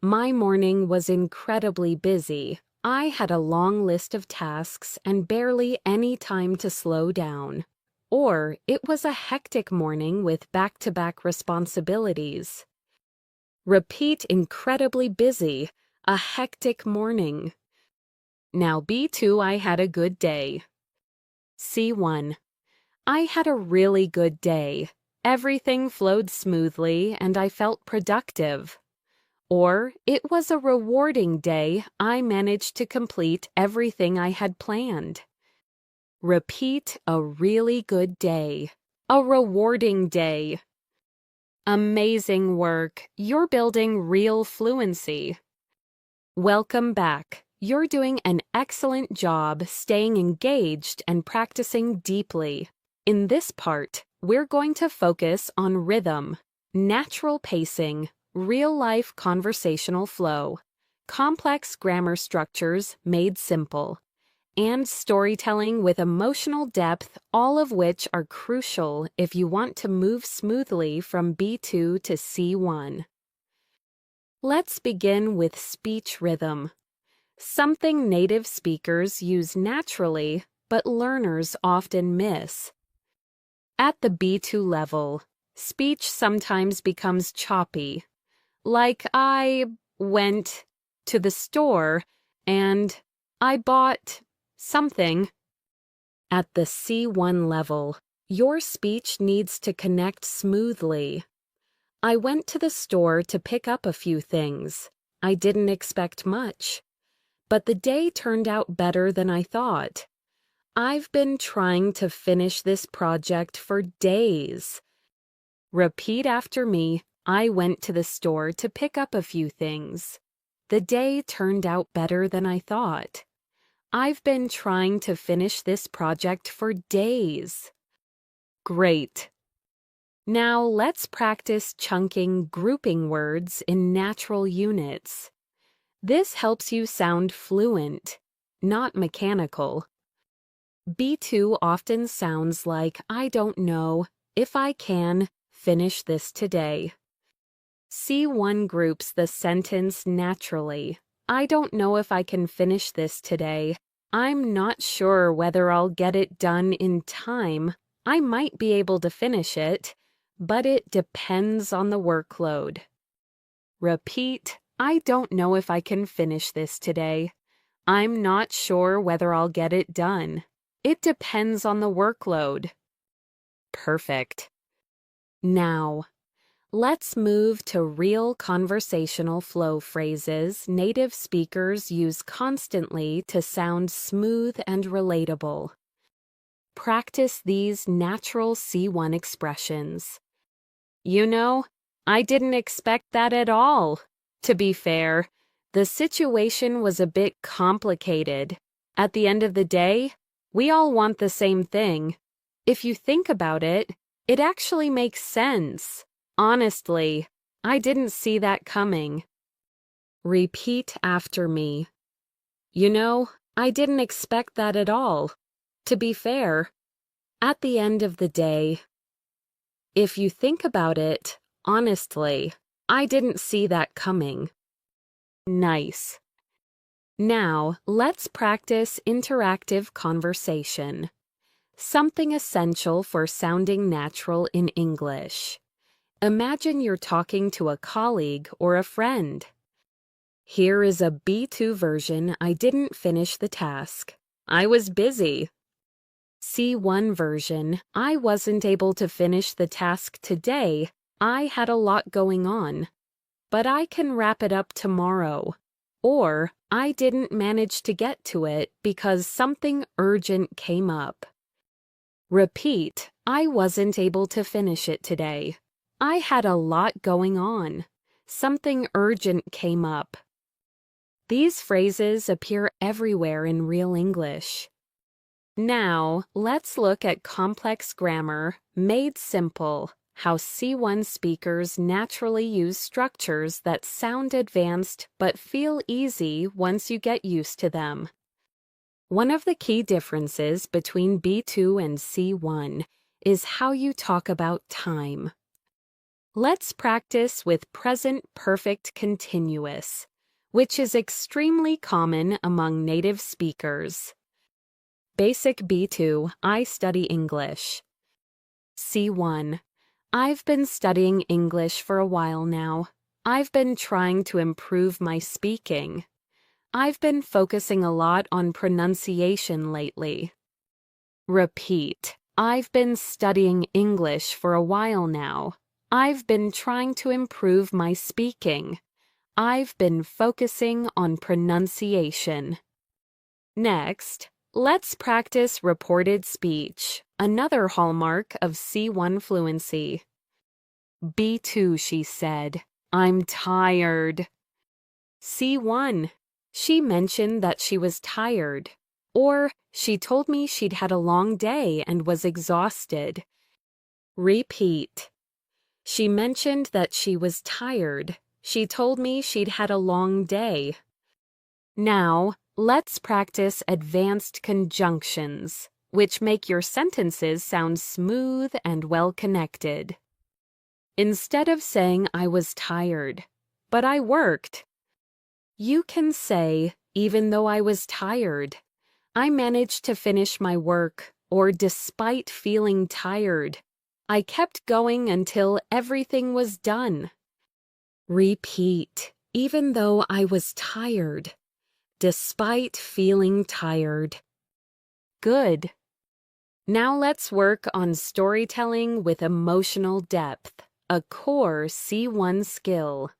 My morning was incredibly busy. I had a long list of tasks and barely any time to slow down. Or it was a hectic morning with back-to-back responsibilities. Repeat incredibly busy, a hectic morning. Now B2, I had a good day. C1. I had a really good day. Everything flowed smoothly and I felt productive. Or it was a rewarding day. I managed to complete everything I had planned. Repeat, a really good day. A rewarding day. Amazing work. You're building real fluency. Welcome back. You're doing an excellent job staying engaged and practicing deeply. In this part, we're going to focus on rhythm, natural pacing, real-life conversational flow, complex grammar structures made simple, and storytelling with emotional depth, all of which are crucial if you want to move smoothly from B2 to C1. Let's begin with speech rhythm, something native speakers use naturally, but learners often miss. At the B2 level, speech sometimes becomes choppy, like I went to the store and I bought something. At the C1 level, your speech needs to connect smoothly. I went to the store to pick up a few things. I didn't expect much, but the day turned out better than I thought. I've been trying to finish this project for days. Repeat after me. I went to the store to pick up a few things. The day turned out better than I thought. I've been trying to finish this project for days. Great. Now let's practice chunking grouping words in natural units. This helps you sound fluent, not mechanical. B2 often sounds like I don't know if I can finish this today. C1 groups the sentence naturally. I don't know if I can finish this today. I'm not sure whether I'll get it done in time. I might be able to finish it, but it depends on the workload. Repeat, I don't know if I can finish this today. I'm not sure whether I'll get it done. It depends on the workload. Perfect. Now, let's move to real conversational flow phrases native speakers use constantly to sound smooth and relatable. Practice these natural C1 expressions. You know, I didn't expect that at all. To be fair, the situation was a bit complicated. At the end of the day, we all want the same thing. If you think about it, it actually makes sense. Honestly, I didn't see that coming. Repeat after me. You know, I didn't expect that at all. To be fair, at the end of the day, if you think about it, honestly, I didn't see that coming. Nice. Now, let's practice interactive conversation. Something essential for sounding natural in English. Imagine you're talking to a colleague or a friend. Here is a B2 version. I didn't finish the task. I was busy. C1 version. I wasn't able to finish the task today. I had a lot going on. But I can wrap it up tomorrow. Or, I didn't manage to get to it because something urgent came up. Repeat, I wasn't able to finish it today. I had a lot going on. Something urgent came up. These phrases appear everywhere in real English. Now, let's look at complex grammar made simple, how C1 speakers naturally use structures that sound advanced but feel easy once you get used to them. One of the key differences between B2 and C1 is how you talk about time. Let's practice with present perfect continuous, which is extremely common among native speakers. Basic B2, I study English. C1, I've been studying English for a while now. I've been trying to improve my speaking. I've been focusing a lot on pronunciation lately. Repeat, I've been studying English for a while now. I've been trying to improve my speaking. I've been focusing on pronunciation. Next, let's practice reported speech, another hallmark of C1 fluency. B2, she said, I'm tired. C1, she mentioned that she was tired. Or, she told me she'd had a long day and was exhausted. Repeat. She mentioned that she was tired. She told me she'd had a long day. Now, let's practice advanced conjunctions, which make your sentences sound smooth and well-connected. Instead of saying I was tired, but I worked, you can say, even though I was tired, I managed to finish my work, or despite feeling tired, I kept going until everything was done. Repeat, even though I was tired, despite feeling tired. Good. Now let's work on storytelling with emotional depth, a core C1 skill.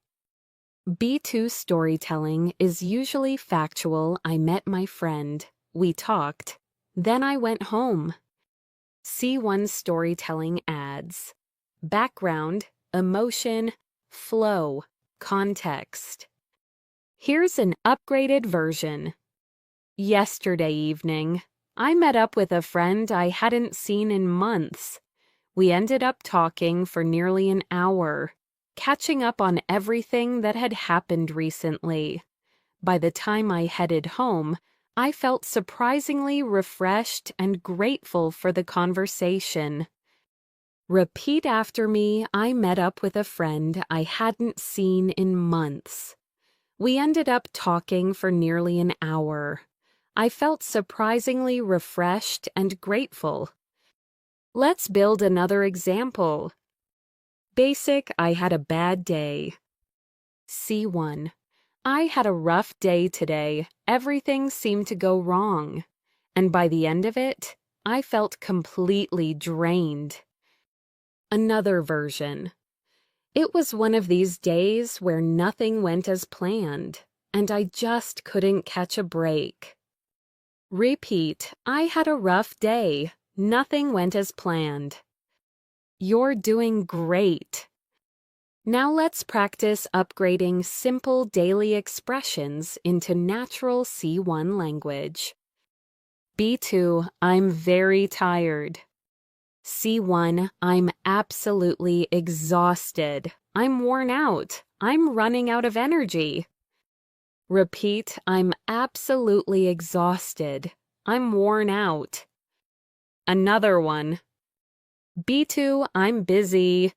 B2 storytelling is usually factual. I met my friend. We talked. Then I went home. C1 storytelling adds background, emotion, flow, context. Here's an upgraded version. Yesterday evening, I met up with a friend I hadn't seen in months. We ended up talking for nearly an hour, catching up on everything that had happened recently. By the time I headed home, I felt surprisingly refreshed and grateful for the conversation. Repeat after me. I met up with a friend I hadn't seen in months. We ended up talking for nearly an hour. I felt surprisingly refreshed and grateful. Let's build another example. Basic, I had a bad day. C1. I had a rough day today. Everything seemed to go wrong. And by the end of it, I felt completely drained. Another version. It was one of these days where nothing went as planned, and I just couldn't catch a break. Repeat, I had a rough day. Nothing went as planned. You're doing great. Now let's practice upgrading simple daily expressions into natural C1 language. B2, I'm very tired. C1, I'm absolutely exhausted. I'm worn out. I'm running out of energy. Repeat, I'm absolutely exhausted. I'm worn out. Another one. B2, I'm busy.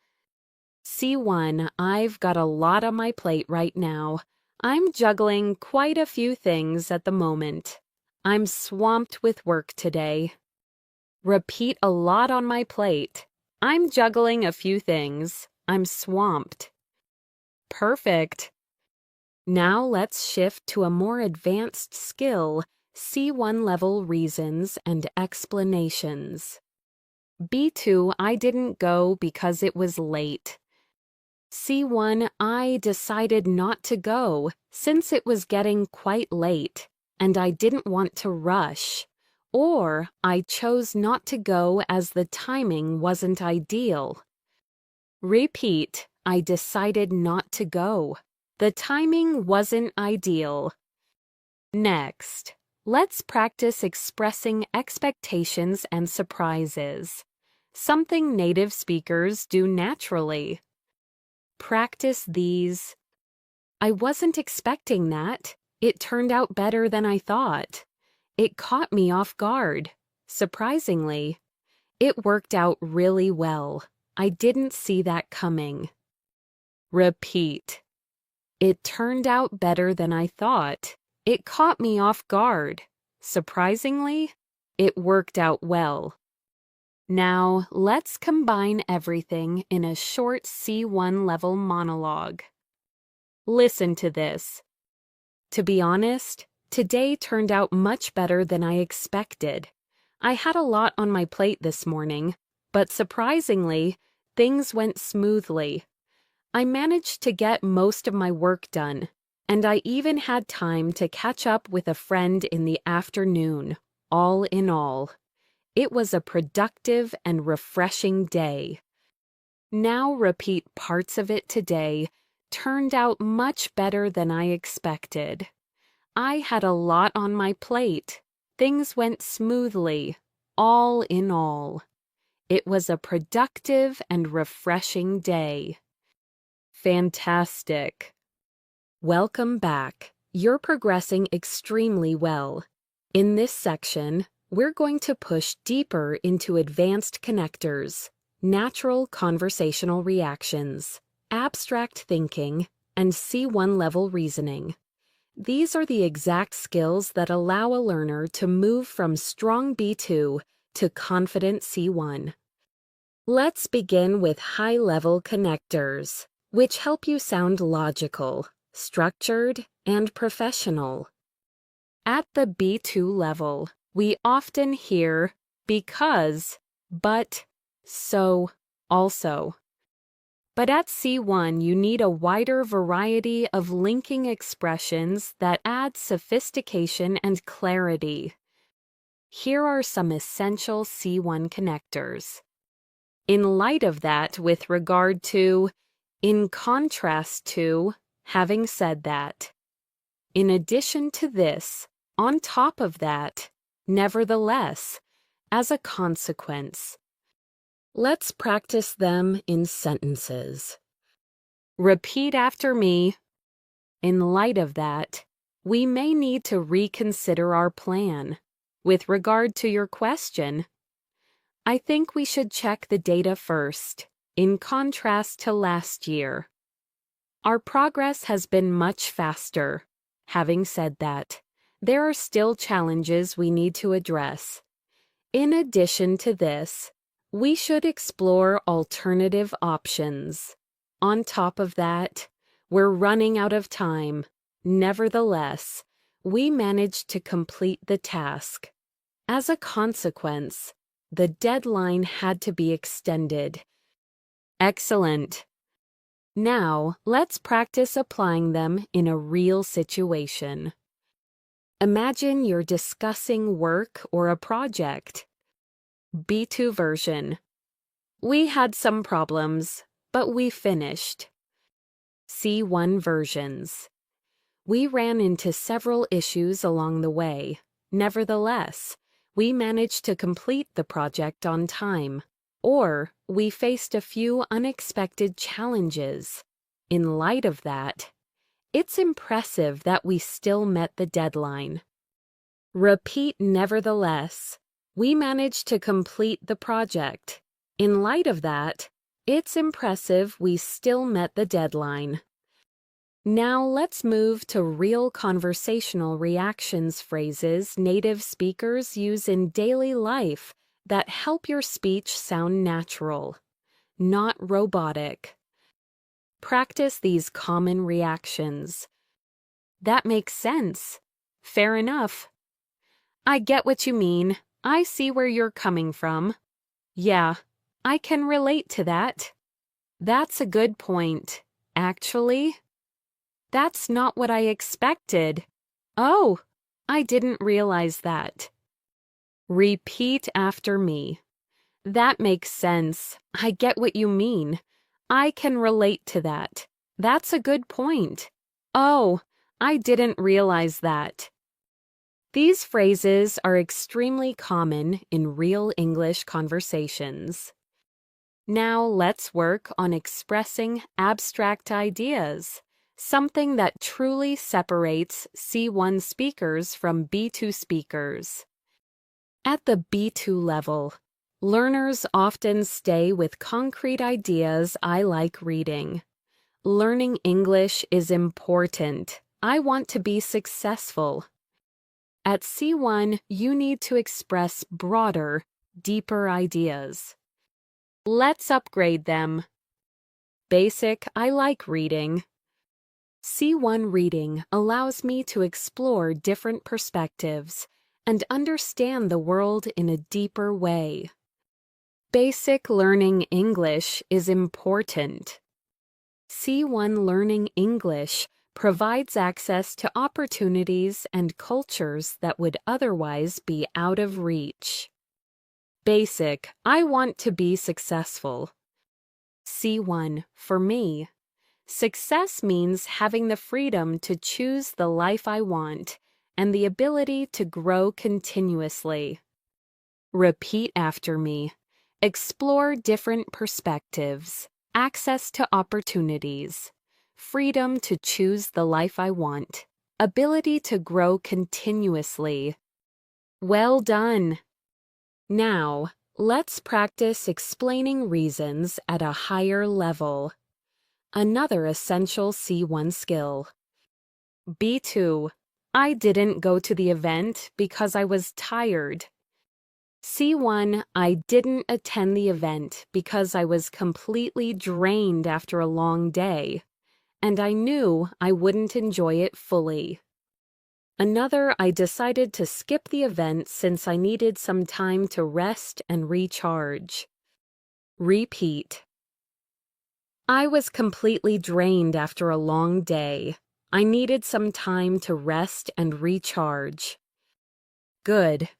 C1, I've got a lot on my plate right now. I'm juggling quite a few things at the moment. I'm swamped with work today. Repeat, a lot on my plate. I'm juggling a few things. I'm swamped. Perfect. Now let's shift to a more advanced skill, C1 level reasons and explanations. B2, I didn't go because it was late. C1, I decided not to go since it was getting quite late and I didn't want to rush. Or I chose not to go as the timing wasn't ideal. Repeat, I decided not to go. The timing wasn't ideal. Next, let's practice expressing expectations and surprises, something native speakers do naturally. Practice these. I wasn't expecting that. It turned out better than I thought. It caught me off guard. Surprisingly, it worked out really well. I didn't see that coming. Repeat. It turned out better than I thought. It caught me off guard. Surprisingly, it worked out well. Now, let's combine everything in a short C1 level monologue. Listen to this. To be honest, today turned out much better than I expected. I had a lot on my plate this morning, but surprisingly, things went smoothly. I managed to get most of my work done, and I even had time to catch up with a friend in the afternoon. All in all, it was a productive and refreshing day. Now repeat parts of it today. Turned out much better than I expected. I had a lot on my plate. Things went smoothly. All in all, it was a productive and refreshing day. Fantastic. Welcome back. You're progressing extremely well. In this section, we're going to push deeper into advanced connectors, natural conversational reactions, abstract thinking, and C1 level reasoning. These are the exact skills that allow a learner to move from strong B2 to confident C1. Let's begin with high-level connectors, which help you sound logical, structured, and professional. At the B2 level, we often hear because, but, so, also. But at C1, you need a wider variety of linking expressions that add sophistication and clarity. Here are some essential C1 connectors. In light of that, with regard to, in contrast to, having said that. In addition to this, on top of that, nevertheless, as a consequence. Let's practice them in sentences. Repeat after me. In light of that, we may need to reconsider our plan. With regard to your question, I think we should check the data first, in contrast to last year. Our progress has been much faster. Having said that, there are still challenges we need to address. In addition to this, we should explore alternative options. On top of that, we're running out of time. Nevertheless, we managed to complete the task. As a consequence, the deadline had to be extended. Excellent. Now, let's practice applying them in a real situation. Imagine you're discussing work or a project. B2 version. We had some problems, but we finished. C1 versions. We ran into several issues along the way. Nevertheless, we managed to complete the project on time. Or we faced a few unexpected challenges. In light of that, it's impressive that we still met the deadline. Repeat nevertheless. We managed to complete the project. In light of that, it's impressive we still met the deadline. Now let's move to real conversational reactions phrases native speakers use in daily life that help your speech sound natural, not robotic. Practice these common reactions. That makes sense. Fair enough. I get what you mean. I see where you're coming from. Yeah, I can relate to that. That's a good point. Actually, that's not what I expected. Oh, I didn't realize that. Repeat after me. That makes sense. I get what you mean. I can relate to that. That's a good point. Oh, I didn't realize that. These phrases are extremely common in real English conversations. Now let's work on expressing abstract ideas, something that truly separates C1 speakers from B2 speakers. At the B2 level, learners often stay with concrete ideas. I like reading. Learning English is important. I want to be successful. At C1, you need to express broader, deeper ideas. Let's upgrade them. Basic, I like reading. C1 reading allows me to explore different perspectives and understand the world in a deeper way. Basic learning English is important. C1 learning English provides access to opportunities and cultures that would otherwise be out of reach. Basic, I want to be successful. C1, for me, success means having the freedom to choose the life I want and the ability to grow continuously. Repeat after me. Explore different perspectives, access to opportunities, freedom to choose the life I want, ability to grow continuously. Well done! Now, let's practice explaining reasons at a higher level. Another essential C1 skill. B2. I didn't go to the event because I was tired. C1. I didn't attend the event because I was completely drained after a long day, and I knew I wouldn't enjoy it fully. Another, I decided to skip the event since I needed some time to rest and recharge. Repeat. I was completely drained after a long day. I needed some time to rest and recharge. Good.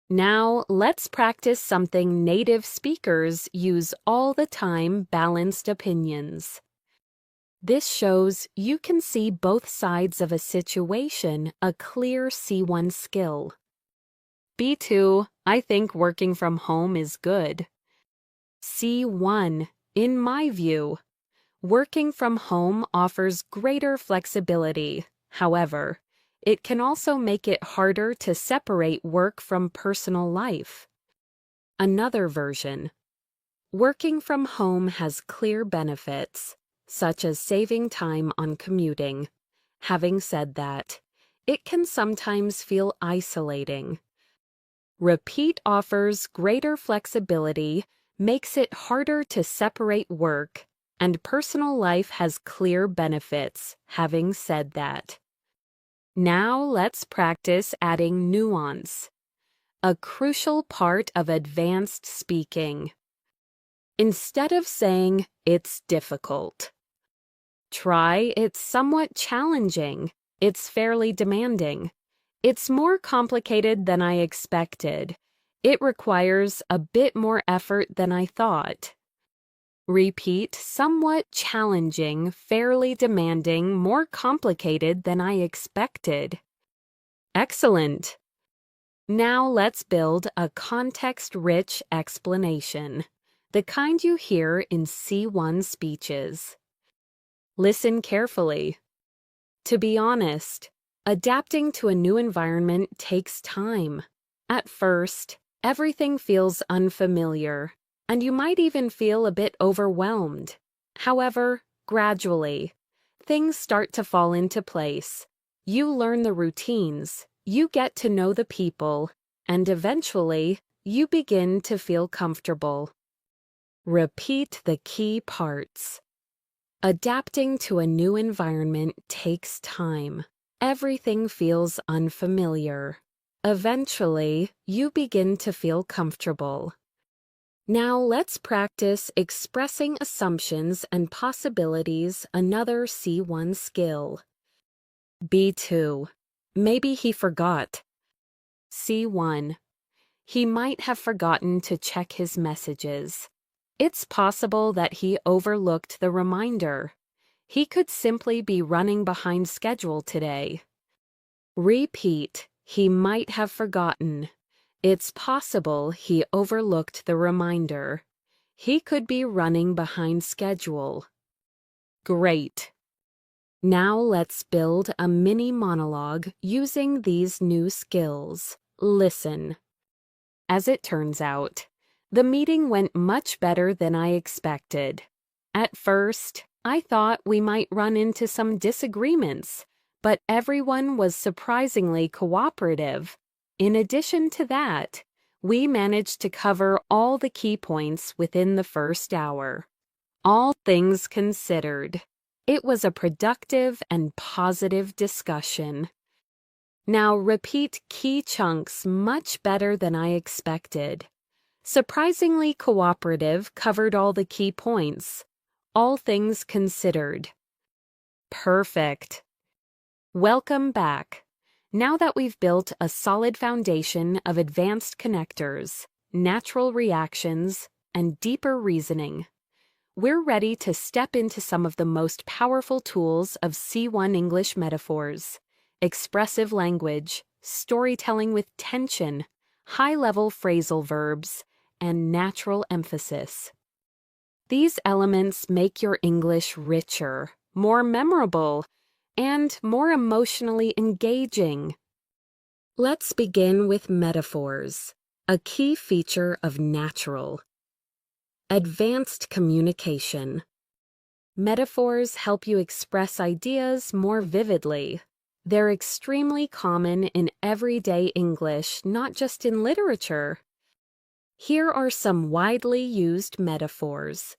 Now, let's practice something native speakers use all the time: balanced opinions. This shows you can see both sides of a situation, a clear C1 skill. B2, I think working from home is good. C1, in my view, working from home offers greater flexibility. However, It can also make it harder to separate work from personal life. Another version. Working from home has clear benefits, such as saving time on commuting. Having said that, it can sometimes feel isolating. Repeat offers greater flexibility, makes it harder to separate work, and personal life has clear benefits. Having said that. Now let's practice adding nuance. A crucial part of advanced speaking. Instead of saying, "It's difficult," try, "It's somewhat challenging. It's fairly demanding. It's more complicated than I expected. It requires a bit more effort than I thought." Repeat, "Somewhat challenging, fairly demanding, more complicated than I expected." Excellent! Now let's build a context-rich explanation, the kind you hear in C1 speeches. Listen carefully. To be honest, adapting to a new environment takes time. At first, everything feels unfamiliar, and you might even feel a bit overwhelmed. However, gradually, things start to fall into place. You learn the routines, you get to know the people, and eventually, you begin to feel comfortable. Repeat the key parts. Adapting to a new environment takes time. Everything feels unfamiliar. Eventually, you begin to feel comfortable. Now let's practice expressing assumptions and possibilities, another C1 skill. B2. Maybe he forgot. C1. He might have forgotten to check his messages. It's possible that he overlooked the reminder. He could simply be running behind schedule today. Repeat, "He might have forgotten." It's possible he overlooked the reminder. He could be running behind schedule. Great! Now let's build a mini monologue using these new skills. Listen. As it turns out, the meeting went much better than I expected. At first, I thought we might run into some disagreements, but everyone was surprisingly cooperative. In addition to that, we managed to cover all the key points within the first hour. All things considered, it was a productive and positive discussion. Now repeat key chunks much better than I expected. Surprisingly cooperative, covered all the key points. All things considered. Perfect. Welcome back. Now that we've built a solid foundation of advanced connectors, natural reactions, and deeper reasoning, we're ready to step into some of the most powerful tools of C1 English metaphors: expressive language, storytelling with tension, high-level phrasal verbs, and natural emphasis. These elements make your English richer, more memorable, and more emotionally engaging. Let's begin with metaphors, a key feature of natural. Advanced communication. Metaphors help you express ideas more vividly. They're extremely common in everyday English, not just in literature. Here are some widely used metaphors.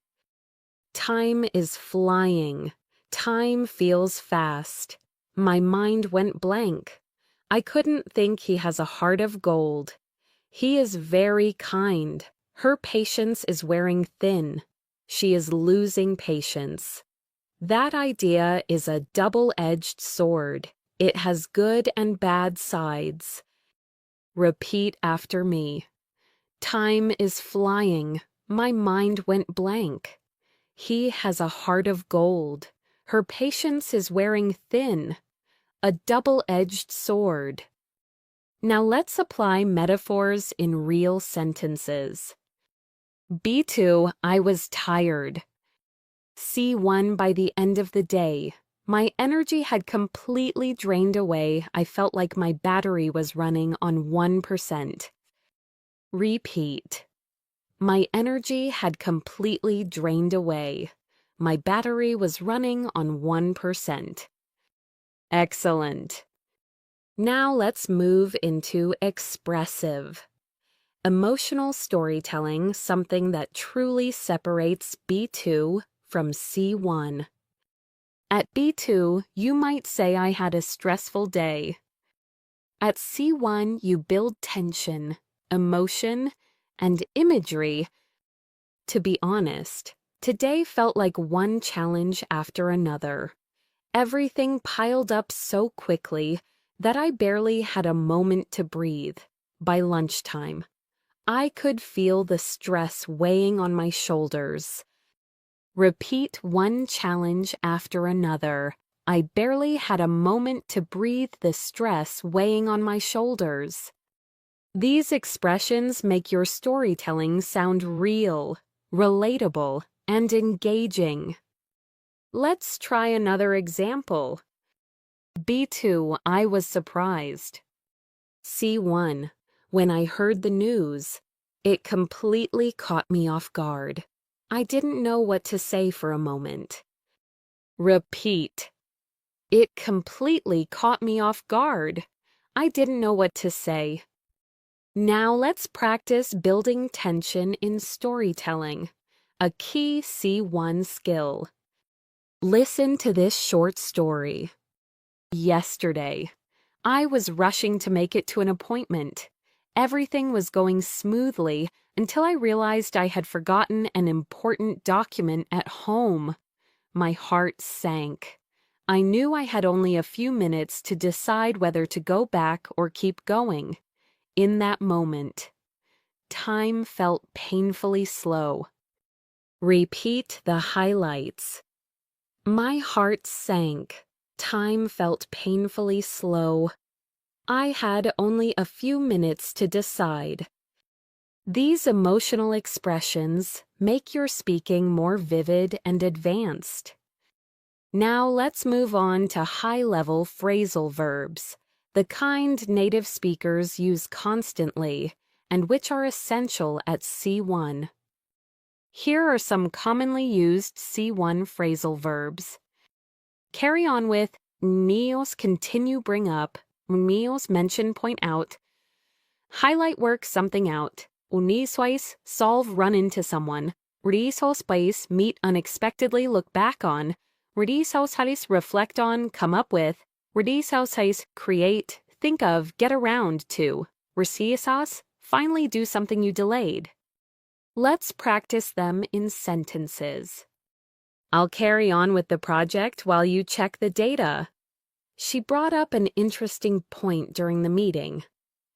Time is flying. Time feels fast. My mind went blank. I couldn't think he has a heart of gold. He is very kind. Her patience is wearing thin. She is losing patience. That idea is a double-edged sword. It has good and bad sides. Repeat after me. Time is flying. My mind went blank. He has a heart of gold. Her patience is wearing thin. A double-edged sword. Now let's apply metaphors in real sentences. B2, I was tired. C1, by the end of the day, My energy had completely drained away. I felt like my battery was running on 1%. Repeat. My energy had completely drained away. My battery was running on 1%. Excellent. Now let's move into expressive. Emotional storytelling, something that truly separates B2 from C1. At B2, you might say I had a stressful day. At C1, you build tension, emotion, and imagery. To be honest, today felt like one challenge after another. Everything piled up so quickly that I barely had a moment to breathe. By lunchtime, I could feel the stress weighing on my shoulders. Repeat one challenge after another. I barely had a moment to breathe, the stress weighing on my shoulders. These expressions make your storytelling sound real, relatable, and engaging. Let's try another example. B2, I was surprised. C1, when I heard the news, it completely caught me off guard. I didn't know what to say for a moment. Repeat. It completely caught me off guard. I didn't know what to say. Now let's practice building tension in storytelling, a key C1 skill. Listen to this short story. Yesterday, I was rushing to make it to an appointment. Everything was going smoothly until I realized I had forgotten an important document at home. My heart sank. I knew I had only a few minutes to decide whether to go back or keep going. In that moment, time felt painfully slow. Repeat the highlights. My heart sank. Time felt painfully slow. I had only a few minutes to decide. These emotional expressions make your speaking more vivid and advanced. Now let's move on to high-level phrasal verbs, the kind native speakers use constantly and which are essential at C1. Here are some commonly used C1 phrasal verbs. Carry on with nios, continue, bring up, nios, mention, point out, highlight, work something out, uniswais, solve, run into someone, risos, meet unexpectedly, look back on, risos, reflect on, come up with, risos, create, think of, get around to, resiasas, finally do something you delayed. Let's practice them in sentences. I'll carry on with the project while you check the data. She brought up an interesting point during the meeting.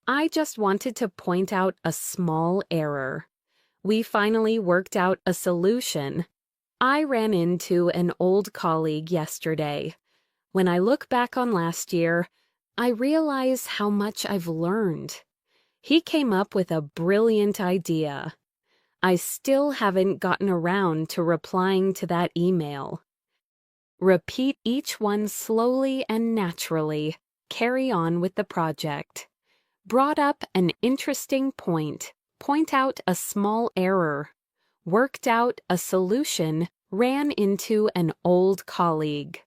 I just wanted to point out a small error. We finally worked out a solution. I ran into an old colleague yesterday. When I look back on last year, I realize how much I've learned. He came up with a brilliant idea. I still haven't gotten around to replying to that email. Repeat each one slowly and naturally. Carry on with the project. Brought up an interesting point. Point out a small error. Worked out a solution. Ran into an old colleague.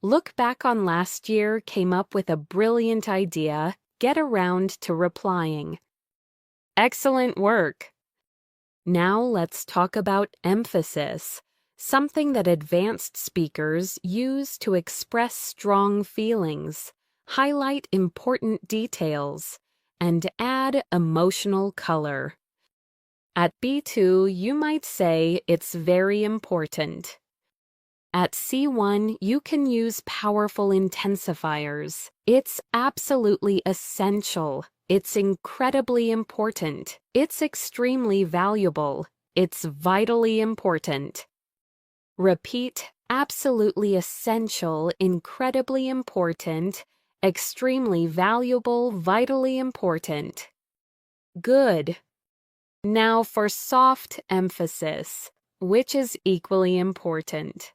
Look back on last year, came up with a brilliant idea. Get around to replying. Excellent work! Now let's talk about emphasis, something that advanced speakers use to express strong feelings, highlight important details, and add emotional color. At B2, you might say it's very important. At C1, you can use powerful intensifiers. It's absolutely essential. It's incredibly important. It's extremely valuable. It's vitally important. Repeat, absolutely essential, incredibly important, extremely valuable, vitally important. Good. Now for soft emphasis, which is equally important.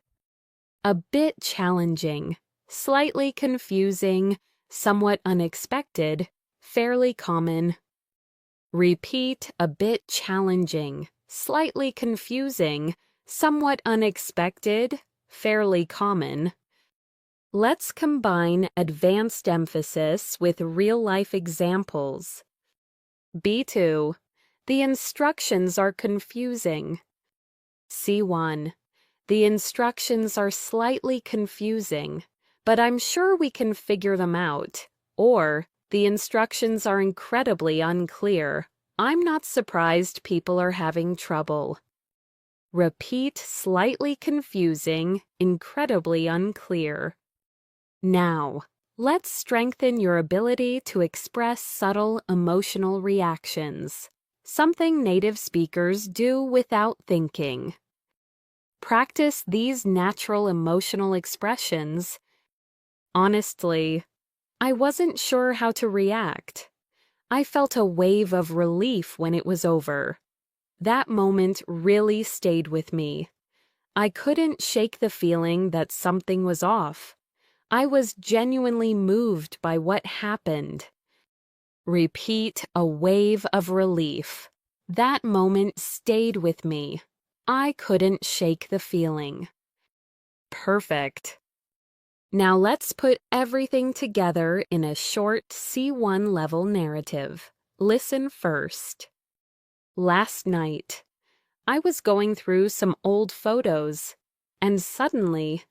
a bit challenging, slightly confusing, somewhat unexpected, fairly common. Repeat, a bit challenging, slightly confusing, somewhat unexpected, fairly common. Let's combine advanced emphasis with real-life examples. B2. The instructions are confusing. C1. The instructions are slightly confusing, but I'm sure we can figure them out. Or, the instructions are incredibly unclear. I'm not surprised people are having trouble. Repeat, slightly confusing, incredibly unclear. Now, let's strengthen your ability to express subtle emotional reactions, something native speakers do without thinking. Practice these natural emotional expressions. Honestly, I wasn't sure how to react. I felt a wave of relief when it was over. That moment really stayed with me. I couldn't shake the feeling that something was off. I was genuinely moved by what happened. Repeat, a wave of relief. That moment stayed with me. I couldn't shake the feeling. Perfect. Now let's put everything together in a short C1 level narrative. Listen first. Last night, I was going through some old photos, and suddenly,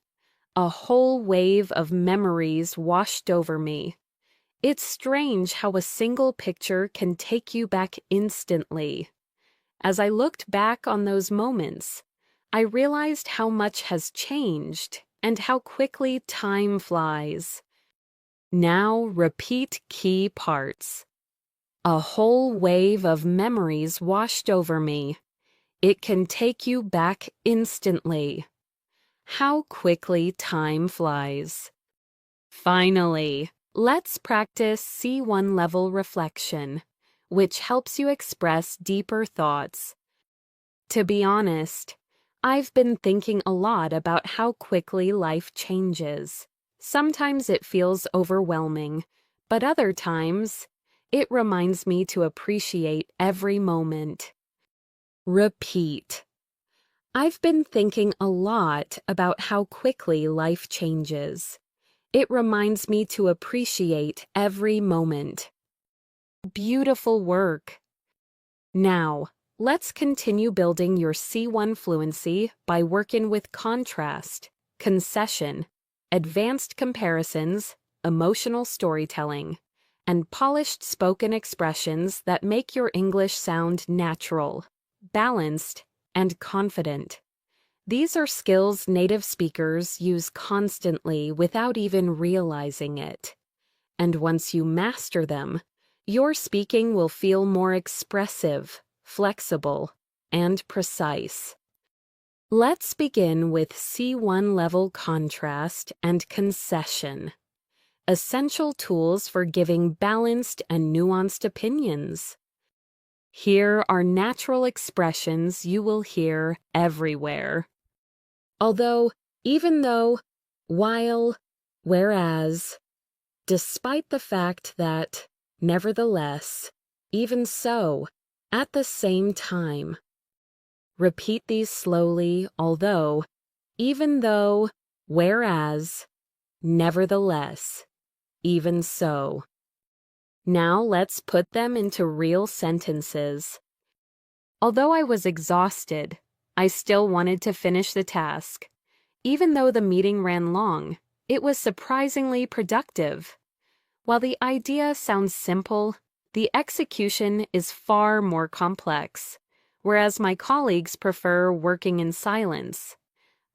a whole wave of memories washed over me. It's strange how a single picture can take you back instantly. As I looked back on those moments, I realized how much has changed and how quickly time flies. Now repeat key parts. A whole wave of memories washed over me. It can take you back instantly. How quickly time flies. Finally, let's practice C1 level reflection, which helps you express deeper thoughts. To be honest, I've been thinking a lot about how quickly life changes. Sometimes it feels overwhelming, but other times, it reminds me to appreciate every moment. Repeat. I've been thinking a lot about how quickly life changes. It reminds me to appreciate every moment. Beautiful work. Now, let's continue building your C1 fluency by working with contrast, concession, advanced comparisons, emotional storytelling, and polished spoken expressions that make your English sound natural, balanced, and confident. These are skills native speakers use constantly without even realizing it. And once you master them, your speaking will feel more expressive, flexible, and precise. Let's begin with C1 level contrast and concession, essential tools for giving balanced and nuanced opinions. Here are natural expressions you will hear everywhere. Although, even though, while, whereas, despite the fact that, nevertheless, even so, at the same time. Repeat these slowly, although, even though, whereas, nevertheless, even so. Now let's put them into real sentences. Although I was exhausted, I still wanted to finish the task. Even though the meeting ran long, it was surprisingly productive. While the idea sounds simple, the execution is far more complex, whereas my colleagues prefer working in silence.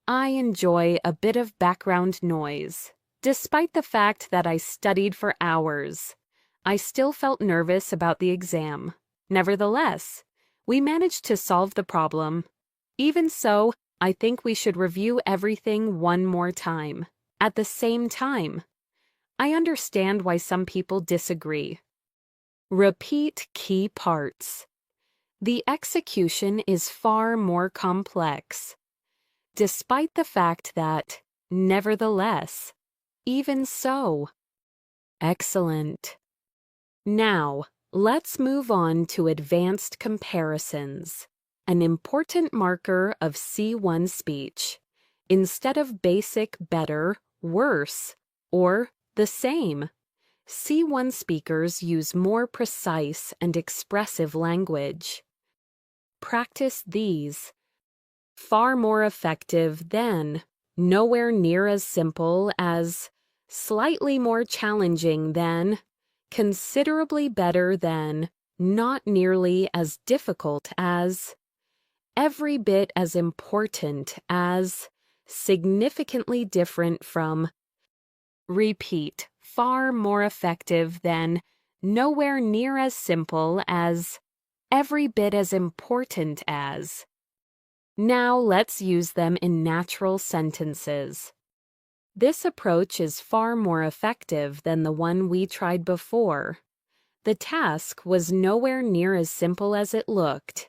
I enjoy a bit of background noise. Despite the fact that I studied for hours, I still felt nervous about the exam. Nevertheless, we managed to solve the problem. Even so, I think we should review everything one more time, at the same time. I understand why some people disagree. Repeat key parts. The execution is far more complex. Despite the fact that, nevertheless, even so. Excellent. Now, let's move on to advanced comparisons, an important marker of C1 speech. Instead of basic better, worse, or the same, C1 speakers use more precise and expressive language. Practice these. Far more effective than, nowhere near as simple as, slightly more challenging than, considerably better than, not nearly as difficult as, every bit as important as, significantly different from. Repeat, far more effective than, nowhere near as simple as, every bit as important as. Now let's use them in natural sentences. This approach is far more effective than the one we tried before. The task was nowhere near as simple as it looked.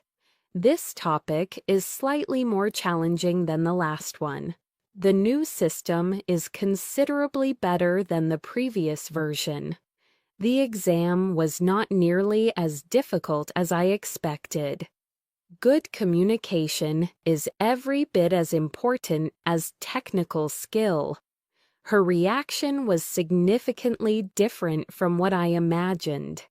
This topic is slightly more challenging than the last one. The new system is considerably better than the previous version. The exam was not nearly as difficult as I expected. Good communication is every bit as important as technical skill. Her reaction was significantly different from what I imagined.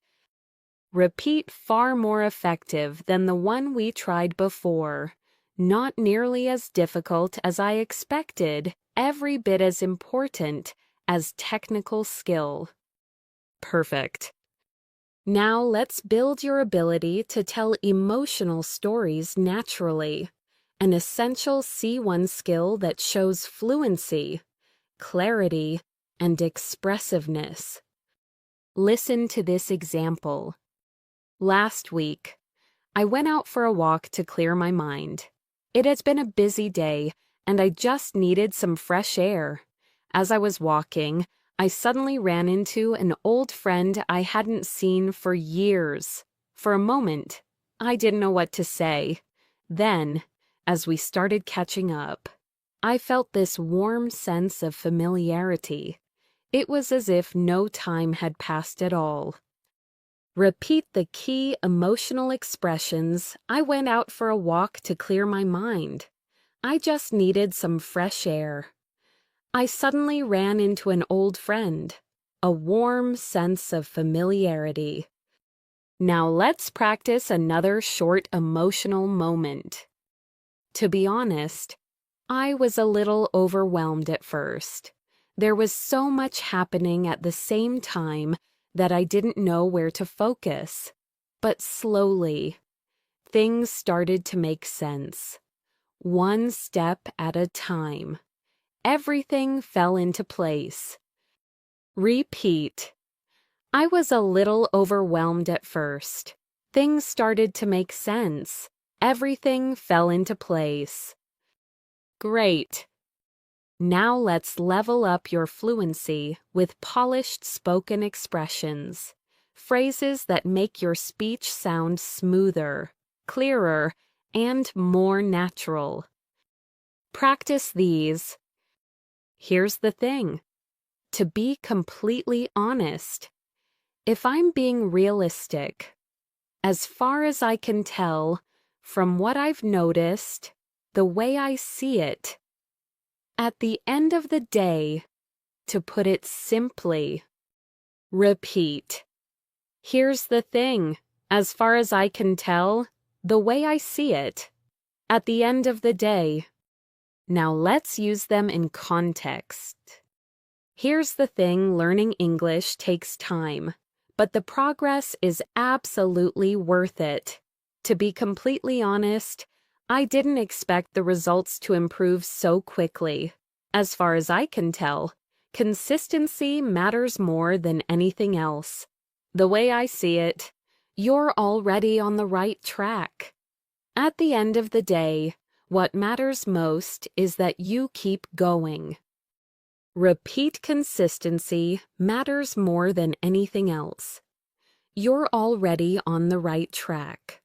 Repeat, far more effective than the one we tried before. Not nearly as difficult as I expected, every bit as important as technical skill. Perfect. Now let's build your ability to tell emotional stories naturally, an essential C1 skill that shows fluency, clarity, and expressiveness. Listen to this example. Last week, I went out for a walk to clear my mind. It has been a busy day, and I just needed some fresh air. As I was walking, I suddenly ran into an old friend I hadn't seen for years. For a moment, I didn't know what to say. Then, as we started catching up, I felt this warm sense of familiarity. It was as if no time had passed at all. Repeat the key emotional expressions. I went out for a walk to clear my mind. I just needed some fresh air. I suddenly ran into an old friend. A warm sense of familiarity. Now let's practice another short emotional moment. To be honest, I was a little overwhelmed at first. There was so much happening at the same time that I didn't know where to focus. But slowly, things started to make sense. One step at a time. Everything fell into place. Repeat. I was a little overwhelmed at first. Things started to make sense. Everything fell into place. Great. Now let's level up your fluency with polished spoken expressions, phrases that make your speech sound smoother, clearer, and more natural. Practice these. Here's the thing. To be completely honest, if I'm being realistic, as far as I can tell, from what I've noticed, the way I see it, at the end of the day, to put it simply, repeat. Here's the thing, as far as I can tell, the way I see it, at the end of the day. Now let's use them in context. Here's the thing, learning English takes time, but the progress is absolutely worth it. To be completely honest, I didn't expect the results to improve so quickly. As far as I can tell, consistency matters more than anything else. The way I see it, you're already on the right track. At the end of the day, what matters most is that you keep going. Repeat consistency matters more than anything else. You're already on the right track.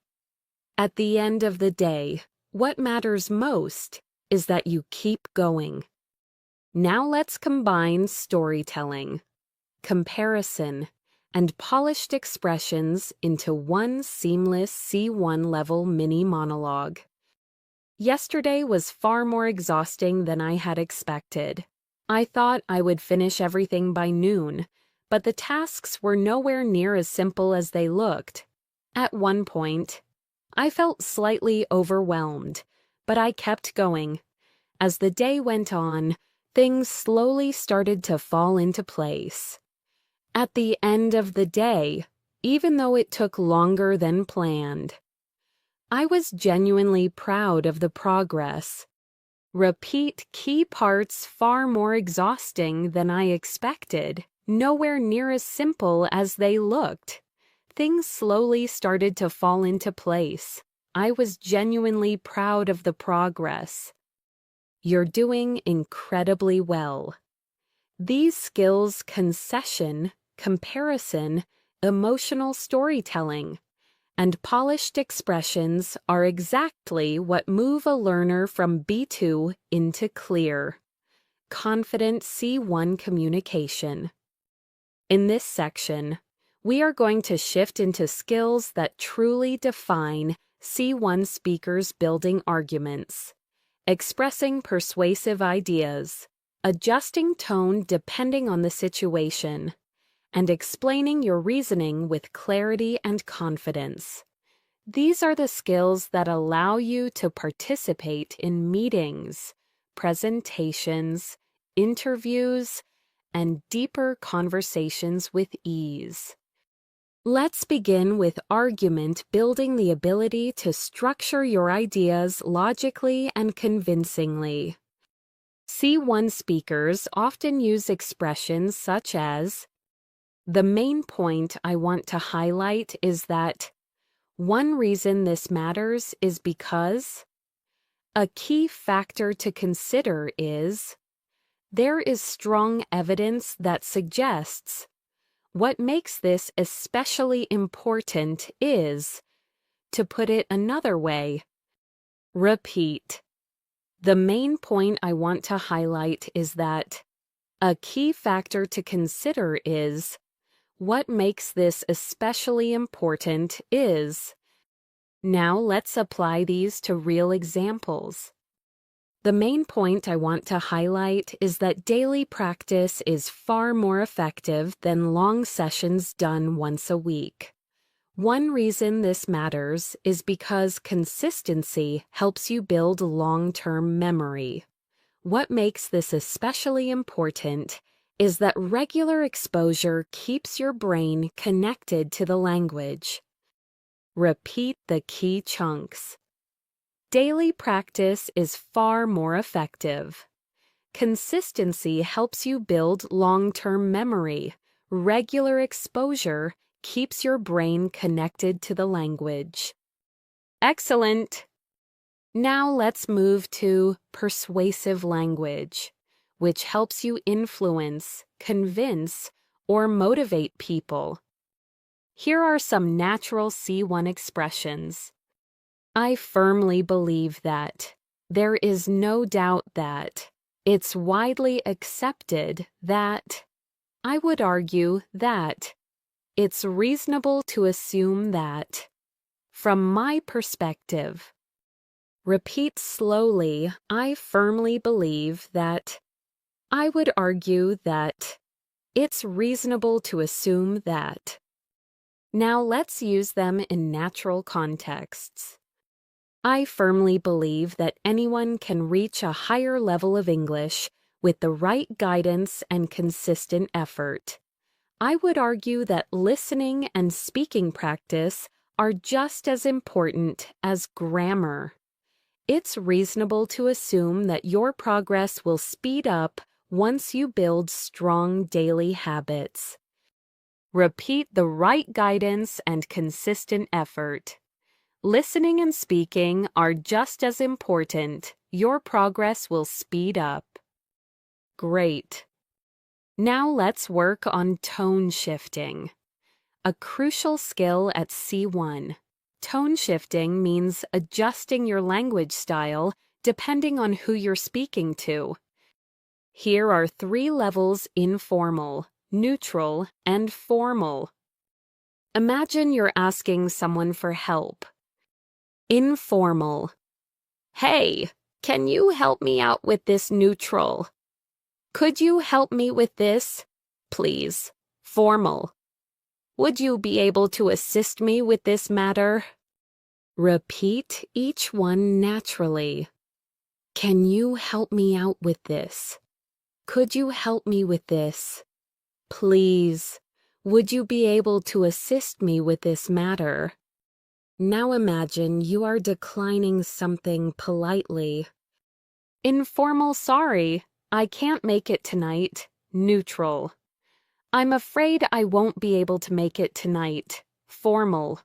At the end of the day, what matters most is that you keep going. Now let's combine storytelling, comparison, and polished expressions into one seamless C1 level mini monologue. Yesterday was far more exhausting than I had expected. I thought I would finish everything by noon, but the tasks were nowhere near as simple as they looked. At one point, I felt slightly overwhelmed, but I kept going. As the day went on, things slowly started to fall into place. At the end of the day, even though it took longer than planned, I was genuinely proud of the progress. Repeat key parts far more exhausting than I expected, nowhere near as simple as they looked. Things slowly started to fall into place. I was genuinely proud of the progress. You're doing incredibly well. These skills, concession, comparison, emotional storytelling, and polished expressions are exactly what move a learner from B2 into clear, confident C1 communication. In this section, we are going to shift into skills that truly define C1 speakers building arguments, expressing persuasive ideas, adjusting tone depending on the situation, and explaining your reasoning with clarity and confidence. These are the skills that allow you to participate in meetings, presentations, interviews, and deeper conversations with ease. Let's begin with argument building, the ability to structure your ideas logically and convincingly. C1 speakers often use expressions such as, "The main point I want to highlight is that one reason this matters is because," "A key factor to consider is," "There is strong evidence that suggests," "What makes this especially important is," to put it another way. Repeat. The main point I want to highlight is that, "A key factor to consider is," "What makes this especially important is." Now let's apply these to real examples. The main point I want to highlight is that daily practice is far more effective than long sessions done once a week. One reason this matters is because consistency helps you build long-term memory. What makes this especially important is that regular exposure keeps your brain connected to the language. Repeat the key chunks. Daily practice is far more effective. Consistency helps you build long-term memory. Regular exposure keeps your brain connected to the language. Excellent! Now let's move to persuasive language, which helps you influence, convince, or motivate people. Here are some natural C1 expressions. I firmly believe that. There is no doubt that. It's widely accepted that. I would argue that. It's reasonable to assume that. From my perspective. Repeat slowly. I firmly believe that. I would argue that. It's reasonable to assume that. Now let's use them in natural contexts. I firmly believe that anyone can reach a higher level of English with the right guidance and consistent effort. I would argue that listening and speaking practice are just as important as grammar. It's reasonable to assume that your progress will speed up once you build strong daily habits. Repeat the right guidance and consistent effort. Listening and speaking are just as important. Your progress will speed up. Great. Now let's work on tone shifting. A crucial skill at C1. Tone shifting means adjusting your language style depending on who you're speaking to. Here are 3 levels: informal, neutral, and formal. Imagine you're asking someone for help. Informal. Hey, can you help me out with this neutral? Could you help me with this, please? Formal. Would you be able to assist me with this matter? Repeat each one naturally. Can you help me out with this? Could you help me with this? Please, would you be able to assist me with this matter? Now imagine you are declining something politely. Informal: sorry, I can't make it tonight. Neutral. I'm afraid I won't be able to make it tonight. Formal.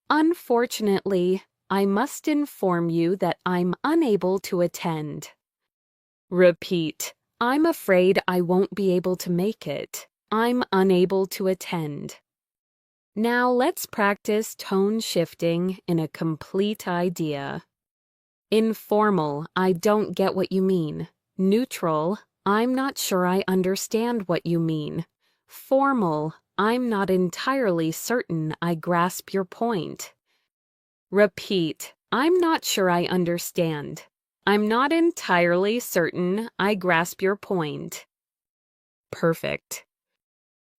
Unfortunately, I must inform you that I'm unable to attend. Repeat. I'm afraid I won't be able to make it. I'm unable to attend. Now let's practice tone shifting in a complete idea. Informal: I don't get what you mean. Neutral: I'm not sure I understand what you mean. Formal: I'm not entirely certain I grasp your point. Repeat. I'm not sure I understand. I'm not entirely certain I grasp your point. Perfect.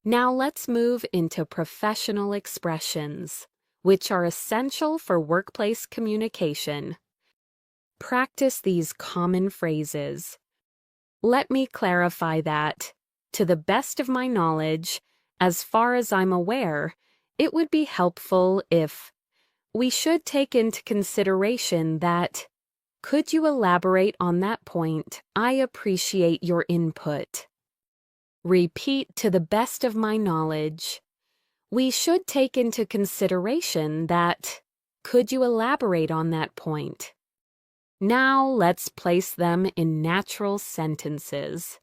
Now let's move into professional expressions, which are essential for workplace communication. Practice these common phrases. Let me clarify that, to the best of my knowledge, as far as I'm aware, it would be helpful if we should take into consideration that. Could you elaborate on that point? I appreciate your input. Repeat: to the best of my knowledge. We should take into consideration that. Could you elaborate on that point? Now let's place them in natural sentences.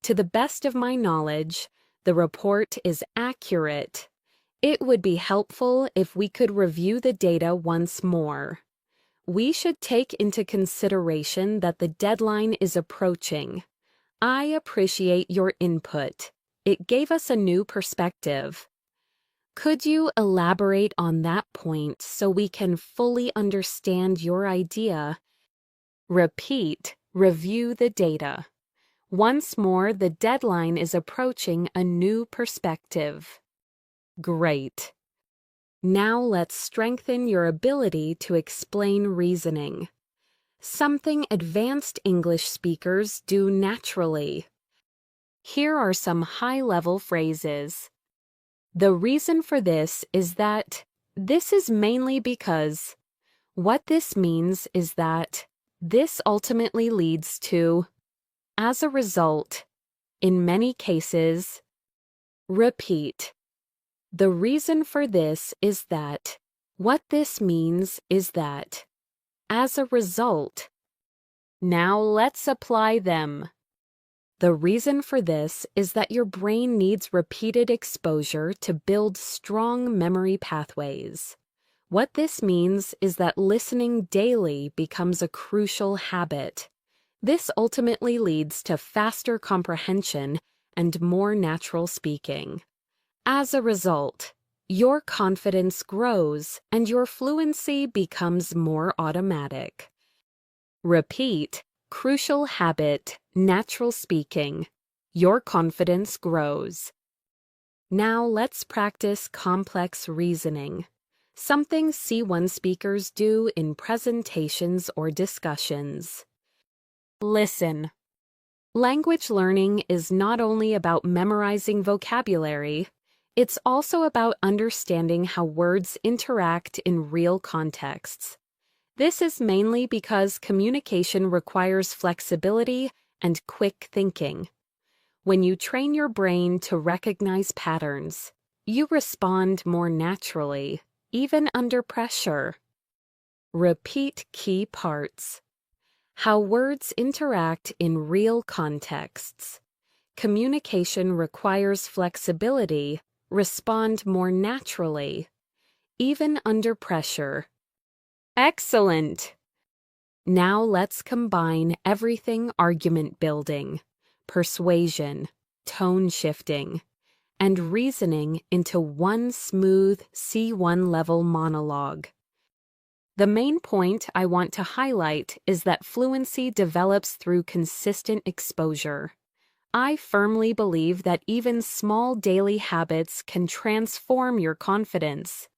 To the best of my knowledge, the report is accurate. It would be helpful if we could review the data once more. We should take into consideration that the deadline is approaching. I appreciate your input. It gave us a new perspective. Could you elaborate on that point so we can fully understand your idea? Repeat: review the data. Once more, the deadline is approaching a new perspective. Great. Now let's strengthen your ability to explain reasoning. Something advanced English speakers do naturally. Here are some high-level phrases. The reason for this is that. This is mainly because. What this means is that. This ultimately leads to. As a result. In many cases. Repeat. The reason for this is that. What this means is that. As a result. Now let's apply them. The reason for this is that your brain needs repeated exposure to build strong memory pathways. What this means is that listening daily becomes a crucial habit. This ultimately leads to faster comprehension and more natural speaking. As a result, your confidence grows and your fluency becomes more automatic. Repeat: crucial habit, natural speaking. Your confidence grows. Now let's practice complex reasoning, something C1 speakers do in presentations or discussions. Listen. Language learning is not only about memorizing vocabulary, it's also about understanding how words interact in real contexts. This is mainly because communication requires flexibility and quick thinking. When you train your brain to recognize patterns, you respond more naturally, even under pressure. Repeat key parts. How words interact in real contexts. Communication requires flexibility, respond more naturally, even under pressure. Excellent! Now let's combine everything argument building, persuasion, tone shifting, and reasoning into one smooth C1 level monologue. The main point I want to highlight is that fluency develops through consistent exposure. I firmly believe that even small daily habits can transform your confidence.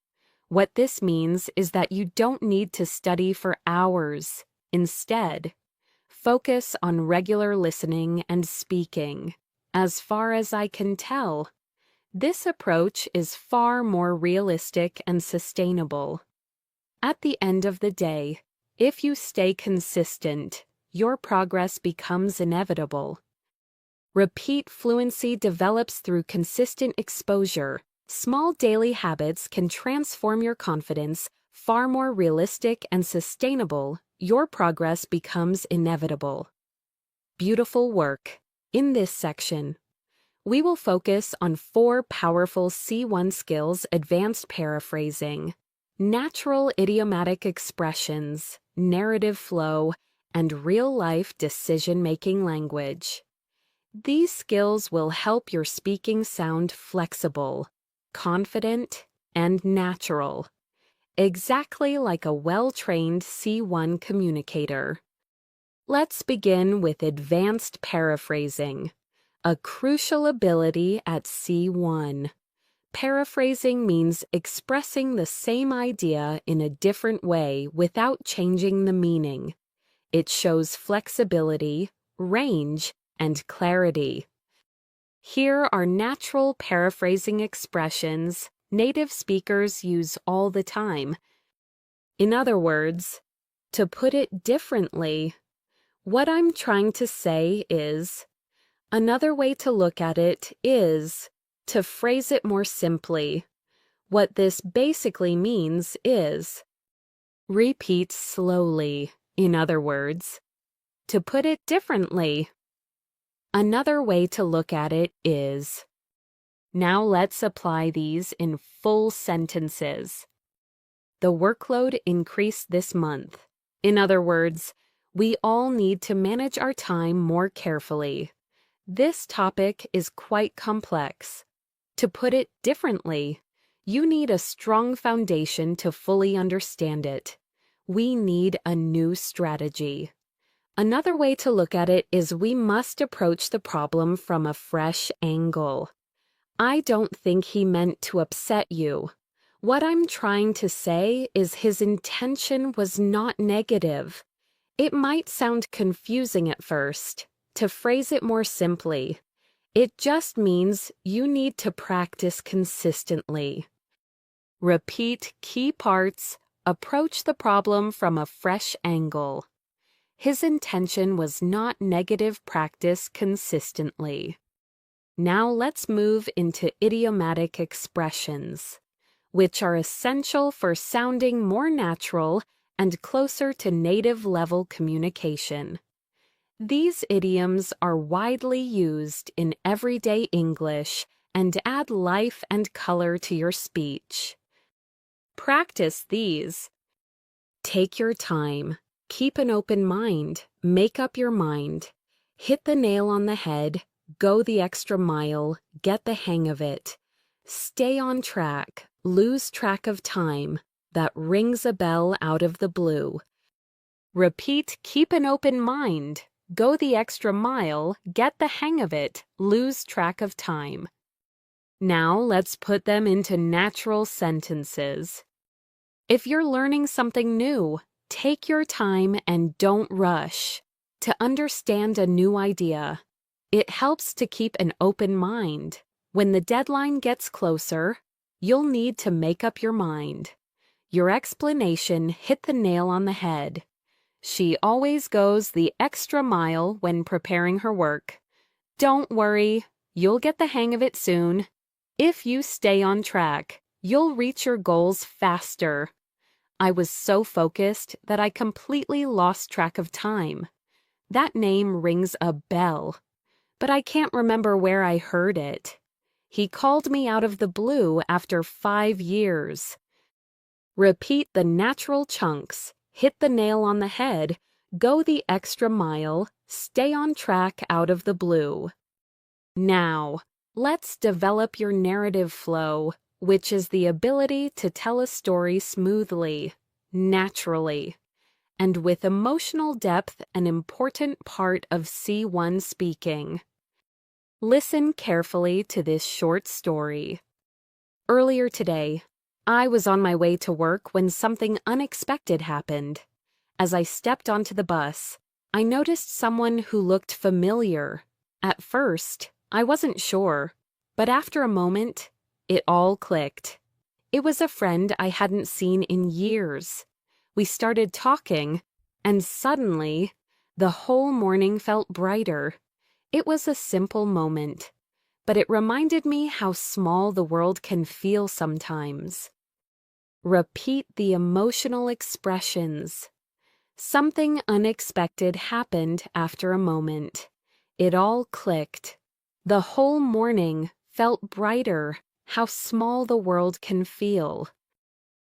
What this means is that you don't need to study for hours. Instead, focus on regular listening and speaking. As far as I can tell, this approach is far more realistic and sustainable. At the end of the day, if you stay consistent, your progress becomes inevitable. Repeat fluency develops through consistent exposure. Small daily habits can transform your confidence, far more realistic and sustainable. Your progress becomes inevitable. Beautiful work. In this section, we will focus on 4 powerful C1 skills: advanced paraphrasing, natural idiomatic expressions, narrative flow, and real-life decision-making language. These skills will help your speaking sound flexible, confident, and natural, exactly like a well-trained C1 communicator. Let's begin with advanced paraphrasing, a crucial ability at C1. Paraphrasing means expressing the same idea in a different way without changing the meaning. It shows flexibility, range, and clarity. Here are natural paraphrasing expressions native speakers use all the time. In other words, to put it differently, what I'm trying to say is, another way to look at it is, to phrase it more simply. What this basically means is, repeat slowly. In other words, to put it differently. Another way to look at it is, now let's apply these in full sentences. The workload increased this month. In other words, we all need to manage our time more carefully. This topic is quite complex. To put it differently, you need a strong foundation to fully understand it. We need a new strategy. Another way to look at it is we must approach the problem from a fresh angle. I don't think he meant to upset you. What I'm trying to say is his intention was not negative. It might sound confusing at first. To phrase it more simply, it just means you need to practice consistently. Repeat key parts, approach the problem from a fresh angle. His intention was not negative. Practice consistently. Now let's move into idiomatic expressions, which are essential for sounding more natural and closer to native level communication. These idioms are widely used in everyday English and add life and color to your speech. Practice these. Take your time. Keep an open mind. Make up your mind. Hit the nail on the head. Go the extra mile. Get the hang of it. Stay on track. Lose track of time. That rings a bell out of the blue. Repeat, keep an open mind. Go the extra mile. Get the hang of it. Lose track of time. Now let's put them into natural sentences. If you're learning something new, take your time and don't rush. To understand a new idea, it helps to keep an open mind. When the deadline gets closer, you'll need to make up your mind. Your explanation hit the nail on the head. She always goes the extra mile when preparing her work. Don't worry, you'll get the hang of it soon. If you stay on track, you'll reach your goals faster. I was so focused that I completely lost track of time. That name rings a bell, but I can't remember where I heard it. He called me out of the blue after 5 years. Repeat the natural chunks, hit the nail on the head, go the extra mile, stay on track out of the blue. Now, let's develop your narrative flow, which is the ability to tell a story smoothly, naturally, and with emotional depth, an important part of C1 speaking. Listen carefully to this short story. Earlier today, I was on my way to work when something unexpected happened. As I stepped onto the bus, I noticed someone who looked familiar. At first, I wasn't sure, but after a moment, it all clicked. It was a friend I hadn't seen in years. We started talking, and suddenly, the whole morning felt brighter. It was a simple moment, but it reminded me how small the world can feel sometimes. Repeat the emotional expressions. Something unexpected happened after a moment. It all clicked. The whole morning felt brighter. How small the world can feel.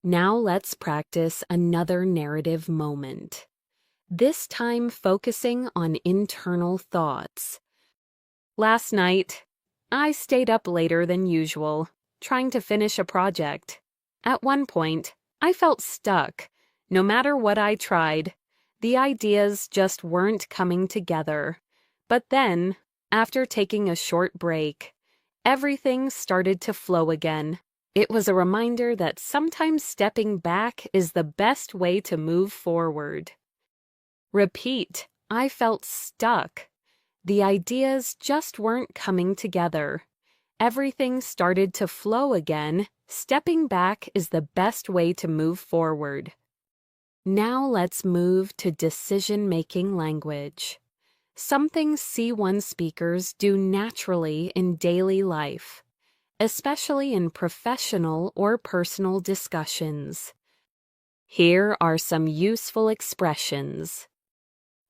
Now let's practice another narrative moment. This time focusing on internal thoughts. Last night, I stayed up later than usual, trying to finish a project. At one point, I felt stuck. No matter what I tried, the ideas just weren't coming together. But then, after taking a short break, everything started to flow again. It was a reminder that sometimes stepping back is the best way to move forward. Repeat, I felt stuck. The ideas just weren't coming together. Everything started to flow again. Stepping back is the best way to move forward. Now let's move to decision-making language. Something C1 speakers do naturally in daily life, especially in professional or personal discussions. Here are some useful expressions.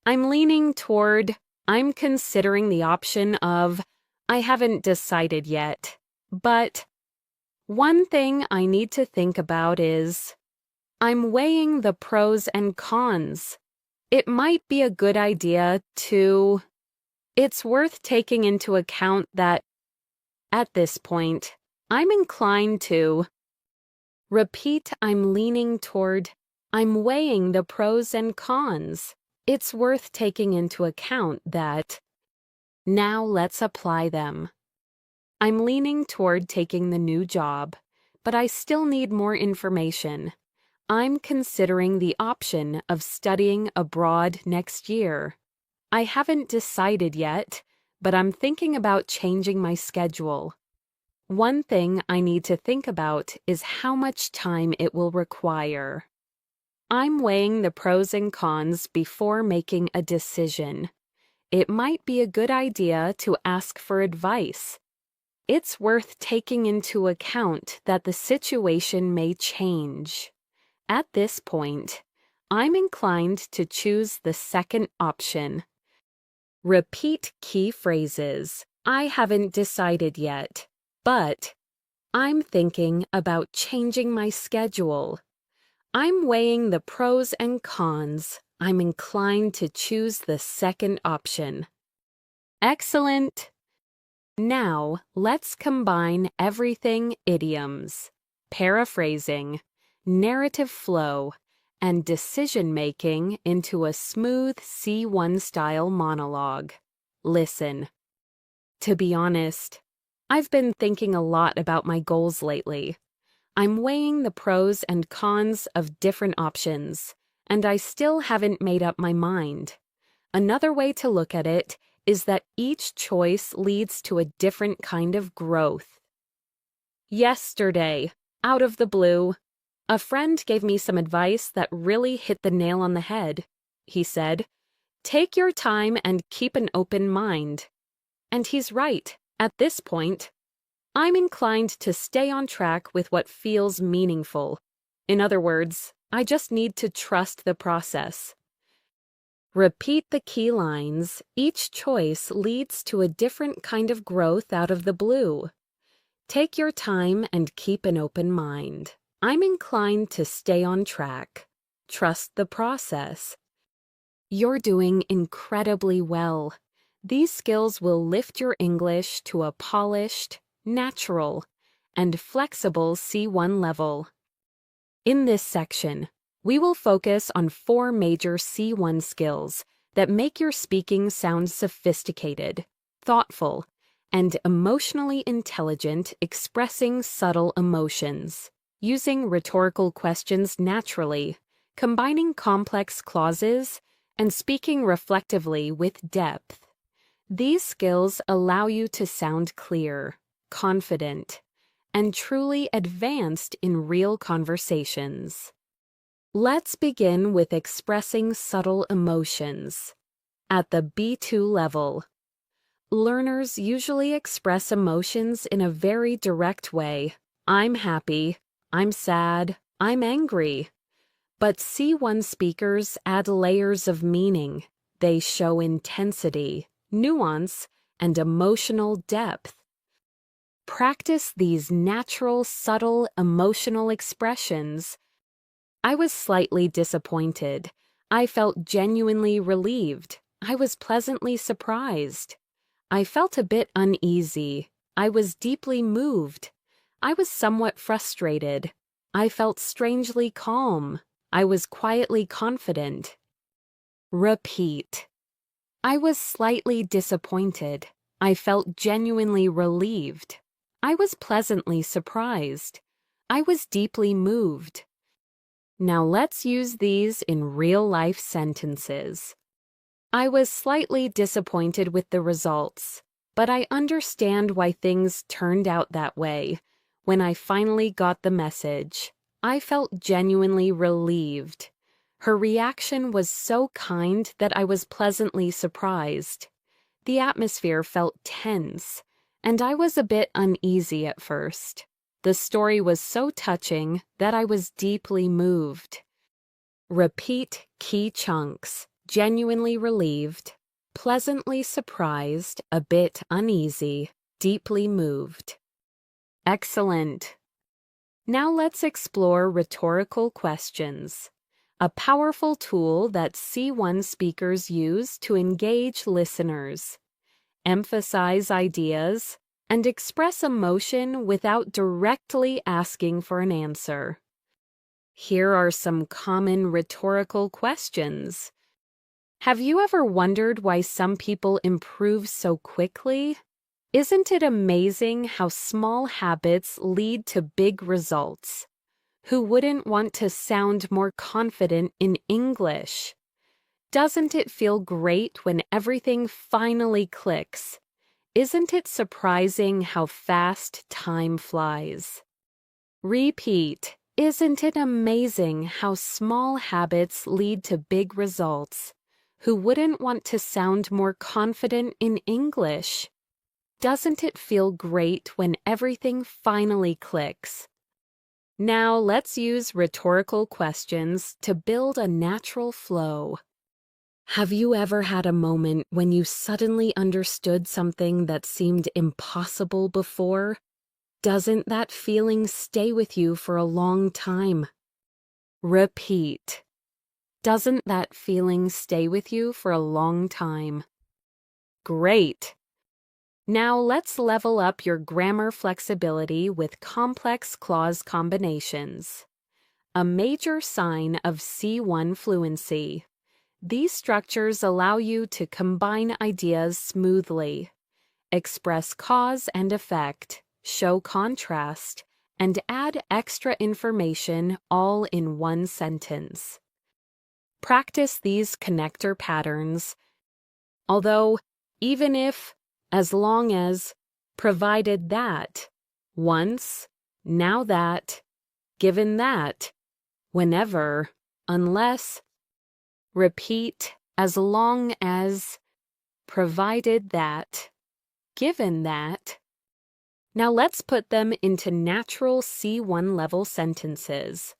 I'm considering the option of, I haven't decided yet, but one thing I need to think about is, I'm weighing the pros and cons. It might be a good idea to... It's worth taking into account that, at this point, I'm inclined to... Repeat, I'm weighing the pros and cons. It's worth taking into account that... Now let's apply them. I'm leaning toward taking the new job, but I still need more information. I'm considering the option of studying abroad next year. I haven't decided yet, but I'm thinking about changing my schedule. One thing I need to think about is how much time it will require. I'm weighing the pros and cons before making a decision. It might be a good idea to ask for advice. It's worth taking into account that the situation may change. At this point, I'm inclined to choose the second option. Repeat key phrases. I haven't decided yet, but I'm thinking about changing my schedule. I'm weighing the pros and cons. I'm inclined to choose the second option. Excellent! Now, let's combine everything idioms, paraphrasing, narrative flow, and decision-making into a smooth C1 style monologue. Listen. To be honest, I've been thinking a lot about my goals lately. I'm weighing the pros and cons of different options, and I still haven't made up my mind. Another way to look at it is that each choice leads to a different kind of growth. Yesterday, out of the blue, a friend gave me some advice that really hit the nail on the head. He said, "Take your time and keep an open mind." And he's right. At this point, I'm inclined to stay on track with what feels meaningful. In other words, I just need to trust the process. Repeat the key lines. Each choice leads to a different kind of growth out of the blue. Take your time and keep an open mind. I'm inclined to stay on track. Trust the process. You're doing incredibly well. These skills will lift your English to a polished, natural, and flexible C1 level. In this section, we will focus on 4 major C1 skills that make your speaking sound sophisticated, thoughtful, and emotionally intelligent, expressing subtle emotions, using rhetorical questions naturally, combining complex clauses, and speaking reflectively with depth. These skills allow you to sound clear, confident, and truly advanced in real conversations. Let's begin with expressing subtle emotions. At the B2 level, learners usually express emotions in a very direct way. I'm happy, I'm sad, I'm angry. But C1 speakers add layers of meaning. They show intensity, nuance, and emotional depth. Practice these natural, subtle, emotional expressions. I was slightly disappointed. I felt genuinely relieved. I was pleasantly surprised. I felt a bit uneasy. I was deeply moved. I was somewhat frustrated. I felt strangely calm. I was quietly confident. Repeat. I was slightly disappointed. I felt genuinely relieved. I was pleasantly surprised. I was deeply moved. Now let's use these in real-life sentences. I was slightly disappointed with the results, but I understand why things turned out that way. When I finally got the message, I felt genuinely relieved. Her reaction was so kind that I was pleasantly surprised. The atmosphere felt tense, and I was a bit uneasy at first. The story was so touching that I was deeply moved. Repeat key chunks. Genuinely relieved, pleasantly surprised, a bit uneasy, deeply moved. Excellent. Now let's explore rhetorical questions, a powerful tool that C1 speakers use to engage listeners, emphasize ideas, and express emotion without directly asking for an answer. Here are some common rhetorical questions. Have you ever wondered why some people improve so quickly? Isn't it amazing how small habits lead to big results? Who wouldn't want to sound more confident in English? Doesn't it feel great when everything finally clicks? Isn't it surprising how fast time flies? Repeat. Isn't it amazing how small habits lead to big results? Who wouldn't want to sound more confident in English? Doesn't it feel great when everything finally clicks? Now let's use rhetorical questions to build a natural flow. Have you ever had a moment when you suddenly understood something that seemed impossible before? Doesn't that feeling stay with you for a long time? Repeat. Doesn't that feeling stay with you for a long time? Great! Now let's level up your grammar flexibility with complex clause combinations. A major sign of C1 fluency. These structures allow you to combine ideas smoothly, express cause and effect, show contrast, and add extra information all in one sentence. Practice these connector patterns. Although, even if, as long as, provided that, once, now that, given that, whenever, unless, repeat, as long as, provided that, given that. Now let's put them into natural C1 level sentences.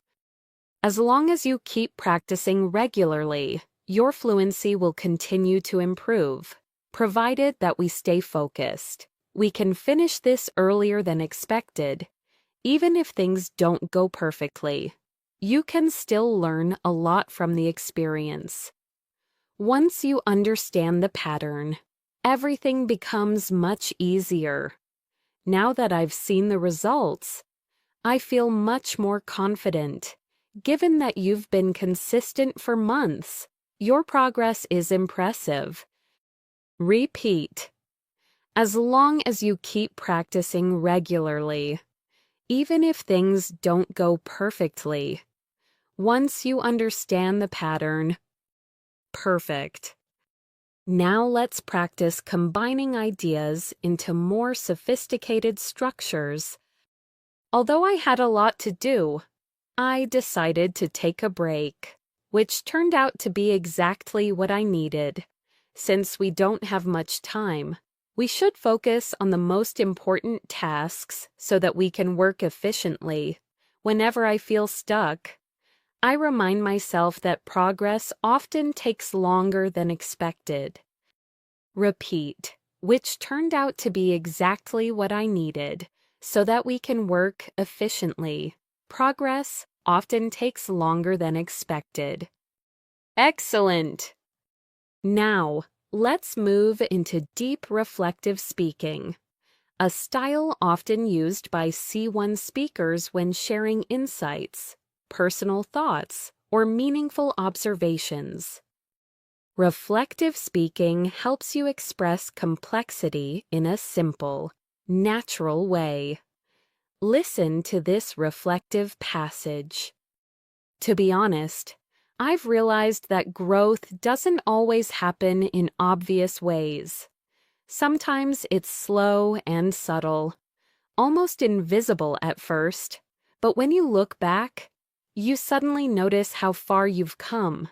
As long as you keep practicing regularly, your fluency will continue to improve, provided that we stay focused. We can finish this earlier than expected. Even if things don't go perfectly, you can still learn a lot from the experience. Once you understand the pattern, everything becomes much easier. Now that I've seen the results, I feel much more confident. Given that you've been consistent for months, your progress is impressive. Repeat. As long as you keep practicing regularly, even if things don't go perfectly, once you understand the pattern, perfect. Now let's practice combining ideas into more sophisticated structures. Although I had a lot to do, I decided to take a break, which turned out to be exactly what I needed. Since we don't have much time, we should focus on the most important tasks so that we can work efficiently. Whenever I feel stuck, I remind myself that progress often takes longer than expected. Repeat, which turned out to be exactly what I needed so that we can work efficiently. Progress often takes longer than expected. Excellent! Now, let's move into deep reflective speaking, a style often used by C1 speakers when sharing insights, personal thoughts, or meaningful observations. Reflective speaking helps you express complexity in a simple, natural way. Listen to this reflective passage. To be honest, I've realized that growth doesn't always happen in obvious ways. Sometimes it's slow and subtle, almost invisible at first, but when you look back, you suddenly notice how far you've come.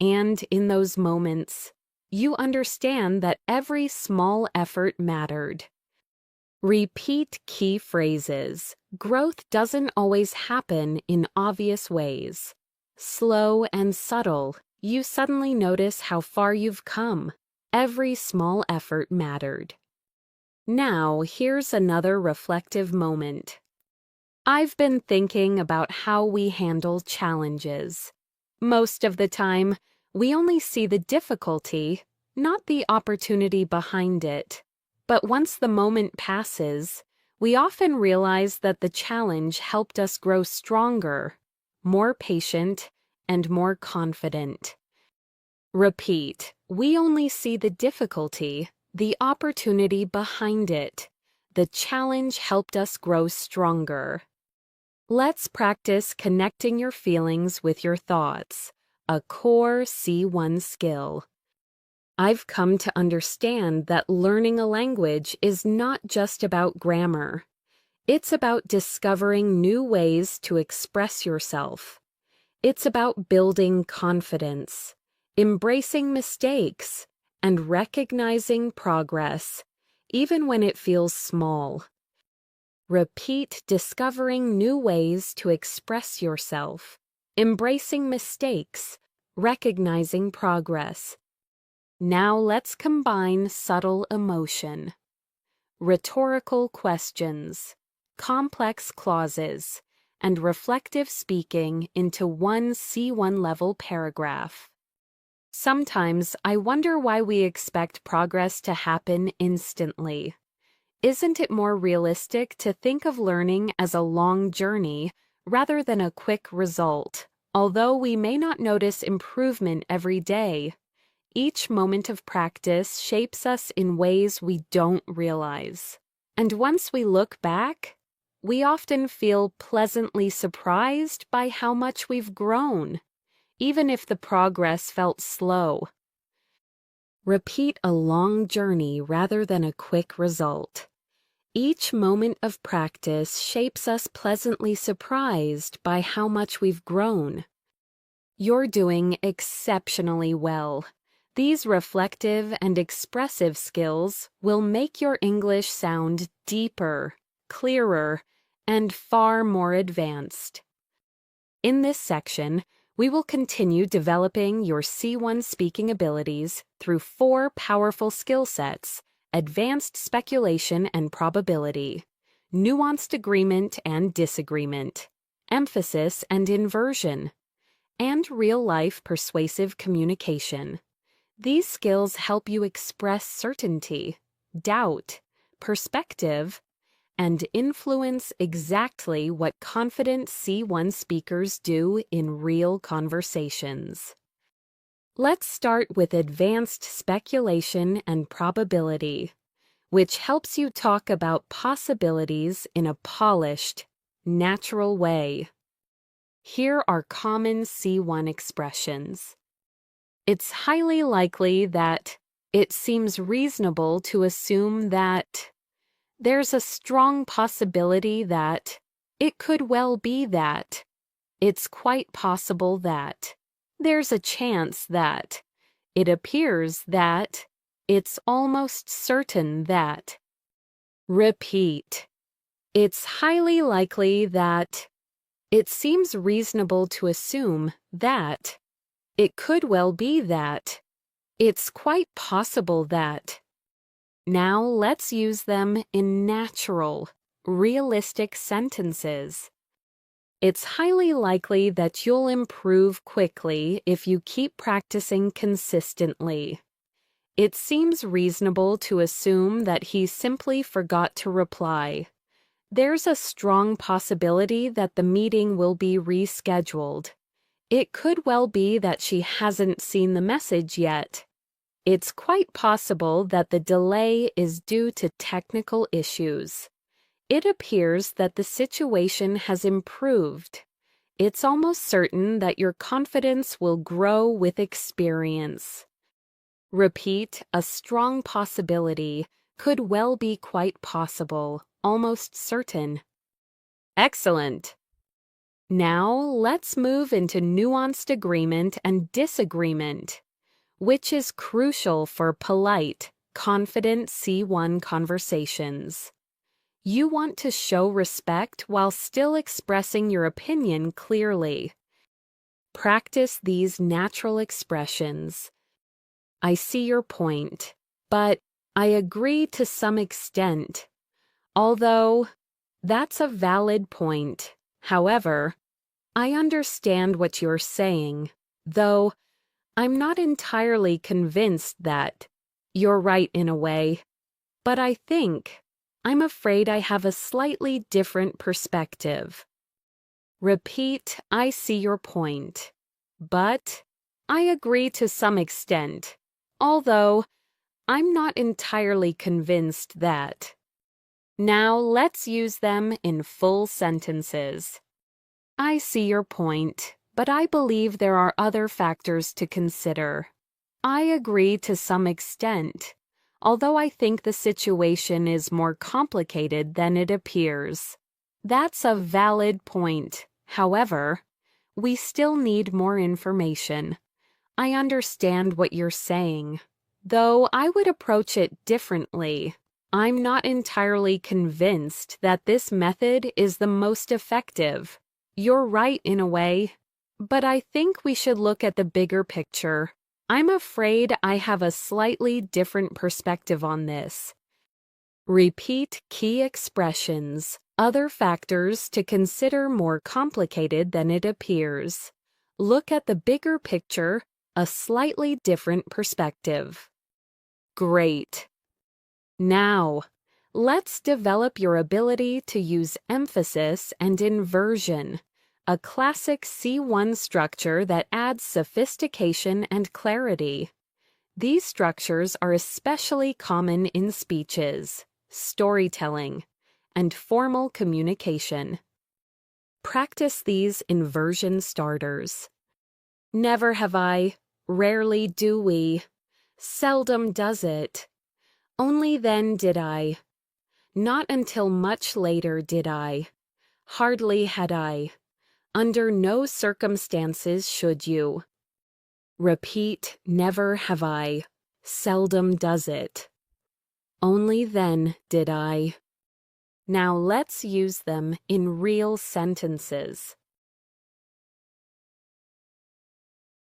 And in those moments, you understand that every small effort mattered. Repeat key phrases. Growth doesn't always happen in obvious ways. Slow and subtle, you suddenly notice how far you've come. Every small effort mattered. Now, here's another reflective moment. I've been thinking about how we handle challenges. Most of the time, we only see the difficulty, not the opportunity behind it. But once the moment passes, we often realize that the challenge helped us grow stronger, more patient, and more confident. Repeat, we only see the difficulty, the opportunity behind it. The challenge helped us grow stronger. Let's practice connecting your feelings with your thoughts, a core C1 skill. I've come to understand that learning a language is not just about grammar. It's about discovering new ways to express yourself. It's about building confidence, embracing mistakes, and recognizing progress, even when it feels small. Repeat discovering new ways to express yourself, embracing mistakes, recognizing progress. Now let's combine subtle emotion, rhetorical questions, complex clauses, and reflective speaking into one C1 level paragraph. Sometimes I wonder why we expect progress to happen instantly. Isn't it more realistic to think of learning as a long journey rather than a quick result? Although we may not notice improvement every day, each moment of practice shapes us in ways we don't realize. And once we look back, we often feel pleasantly surprised by how much we've grown, even if the progress felt slow. Repeat a long journey rather than a quick result. Each moment of practice shapes us pleasantly surprised by how much we've grown. You're doing exceptionally well. These reflective and expressive skills will make your English sound deeper, clearer, and far more advanced. In this section, we will continue developing your C1 speaking abilities through 4 powerful skill sets: advanced speculation and probability, nuanced agreement and disagreement, emphasis and inversion, and real-life persuasive communication. These skills help you express certainty, doubt, perspective, and influence exactly what confident C1 speakers do in real conversations. Let's start with advanced speculation and probability, which helps you talk about possibilities in a polished, natural way. Here are common C1 expressions. It's highly likely that, it seems reasonable to assume that, there's a strong possibility that, it could well be that, it's quite possible that, there's a chance that, it appears that, it's almost certain that. Repeat. It's highly likely that, it seems reasonable to assume that, it could well be that, it's quite possible that. Now let's use them in natural, realistic sentences. It's highly likely that you'll improve quickly if you keep practicing consistently. It seems reasonable to assume that he simply forgot to reply. There's a strong possibility that the meeting will be rescheduled. It could well be that she hasn't seen the message yet. It's quite possible that the delay is due to technical issues. It appears that the situation has improved. It's almost certain that your confidence will grow with experience. Repeat, a strong possibility, could well be quite possible, almost certain. Excellent. Now let's move into nuanced agreement and disagreement, which is crucial for polite, confident C1 conversations. You want to show respect while still expressing your opinion clearly. Practice these natural expressions. I see your point, but I agree to some extent. Although, that's a valid point. However, I understand what you're saying, though I'm not entirely convinced that you're right in a way, but I'm afraid I have a slightly different perspective. Repeat, I see your point, but I agree to some extent, although I'm not entirely convinced that. Now let's use them in full sentences. I see your point, but I believe there are other factors to consider. I agree to some extent, although I think the situation is more complicated than it appears. That's a valid point. However, we still need more information. I understand what you're saying, though I would approach it differently. I'm not entirely convinced that this method is the most effective. You're right in a way, but I think we should look at the bigger picture. I'm afraid I have a slightly different perspective on this. Repeat key expressions, other factors to consider more complicated than it appears. Look at the bigger picture, a slightly different perspective. Great. Now, let's develop your ability to use emphasis and inversion, a classic C1 structure that adds sophistication and clarity. These structures are especially common in speeches, storytelling, and formal communication. Practice these inversion starters. Never have I, rarely do we, seldom does it. Only then did I. Not until much later did I. Hardly had I. Under no circumstances should you. Repeat, never have I. Seldom does it. Only then did I. Now let's use them in real sentences.